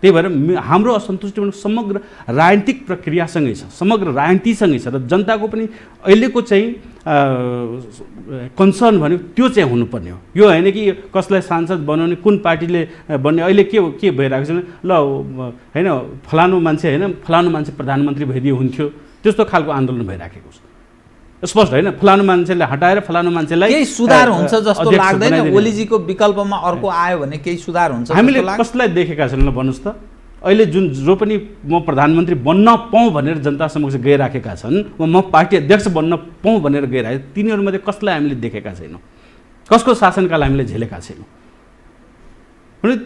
त्यही भएर हाम्रो असन्तुष्टि भनेको समग्र राजनीतिक प्रक्रियासँगै छ, समग्र राजनीतिसँगै छ। र जनताको पनि अहिलेको चाहिँ कन्सर्न भन्यो त्यो चाहिँ हुनुपर्ने हो। यो होइन कि कसलाई सांसद बनाउने, कुन पार्टीले बन्ने। अहिले के भइरहेको छ ल होइन फलानु मान्छे प्रधानमन्त्री भइदियो हुन्थ्यो, त्यस्तो खालको आन्दोलन भइराखेको छ। स्पष्ट होइन, फलानु मान्छेले हटाएर फलानु मान्छेलाई केही सुधार हुन्छ जस्तो लाग्दैन। ओलीजीको विकल्पमा अर्को आयो भने केही सुधार हुन्छ हामीले कसलाई देखेका छैनौँ भन्नुहोस् त। अहिले जो पनि म प्रधानमन्त्री बन्न पाऊँ भनेर जनता समक्ष गइराखेका छन्, म पार्टी अध्यक्ष बन्न पाऊँ भनेर गइरहेको, तिनीहरूमध्ये कसलाई हामीले देखेका छैनौँ, कसको शासनकाल हामीले झेलेका छैनौँ।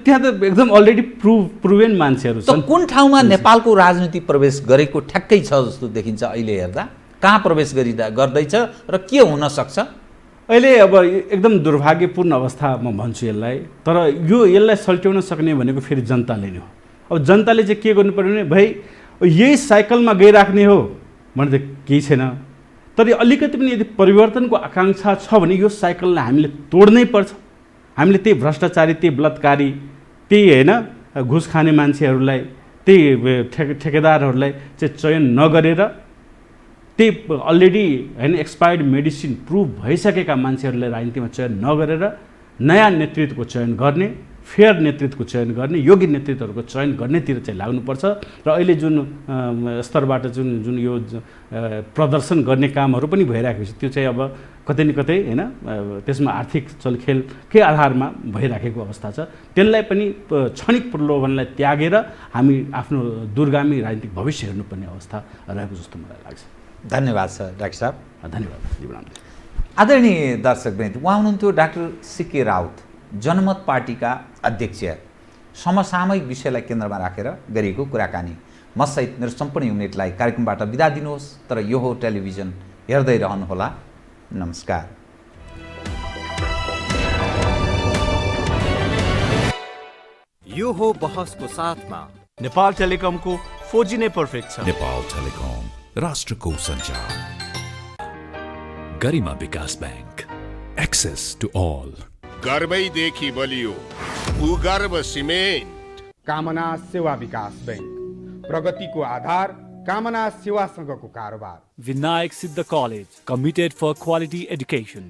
त्यहाँ त एकदम अलरेडी प्रुभेन मान्छेहरू छन्। कुन ठाउँमा नेपालको राजनीति प्रवेश गरेको ठ्याक्कै छ जस्तो देखिन्छ अहिले हेर्दा? कहाँ प्रवेश गर्दैछ र के हुन सक्छ? अहिले अब एकदम दुर्भाग्यपूर्ण अवस्था म भन्छु यसलाई। तर यसलाई सल्ट्याउन सक्ने भनेको फेरि जनताले नै हो। अब जनताले चाहिँ के गर्नु पर्यो भने भाइ यही साइकलमा गइराख्ने हो भने त केही छैन, तर अलिकति पनि यदि परिवर्तनको आकाङ्क्षा छ भने यो साइकललाई हामीले तोड्नै पर्छ। हामीले त्यही भ्रष्टाचारी, त्यही बलात्कारी, त्यही होइन घुस खाने मान्छेहरूलाई, त्यही ठेकेदारहरूलाई चाहिँ चयन नगरेर, त्यही अलरेडी होइन एक्सपायर्ड मेडिसिन प्रुभ भइसकेका मान्छेहरूलाई राजनीतिमा चयन नगरेर नयाँ नेतृत्वको चयन गर्ने, फेयर नेतृत्वको चयन गर्ने, योग्य नेतृत्वहरूको चयन गर्नेतिर चाहिँ लाग्नुपर्छ। र अहिले जुन स्तरबाट जुन यो प्रदर्शन गर्ने कामहरू पनि भइरहेको छ, त्यो चाहिँ अब कतै न कतै होइन त्यसमा आर्थिक चलखेलकै आधारमा भइराखेको अवस्था छ। त्यसलाई पनि क्षणिक प्रलोभनलाई त्यागेर हामी आफ्नो दूरगामी राजनीतिक भविष्य हेर्नुपर्ने अवस्था रहेको जस्तो मलाई लाग्छ। धन्यवाद सर, डाक्टर साहब। धन्यवाद। आदरणीय दर्शकवृन्द, उहाँ हुनुहुन्थ्यो डाक्टर सीके राउत, जनमत पार्टीका अध्यक्ष। समसामयिक विषयलाई केन्द्रमा राखेर गरिएको कुराकानी। म सहित मेरो सम्पूर्ण युनिटलाई कार्यक्रमबाट बिदा दिनुहोस्, तर यो हो टेलिभिजन, हेर्दै रहनुहोला। नमस्कार। यो हो बहसको साथमा नेपाल टेलिकमको 4G नै पर्फेक्ट छ। नेपाल टेलिकम, राष्ट्रको सञ्चार। गरिमा विकास बैंक, एक्सेस टु ऑल। गर्वैदेखि बलियो भूगर्भ सिमेन्ट। कामना सेवा विकास बैंक, प्रगतिको आधार कामना सेवासँगको कारोबार। Vinayak Siddha College, committed for quality education.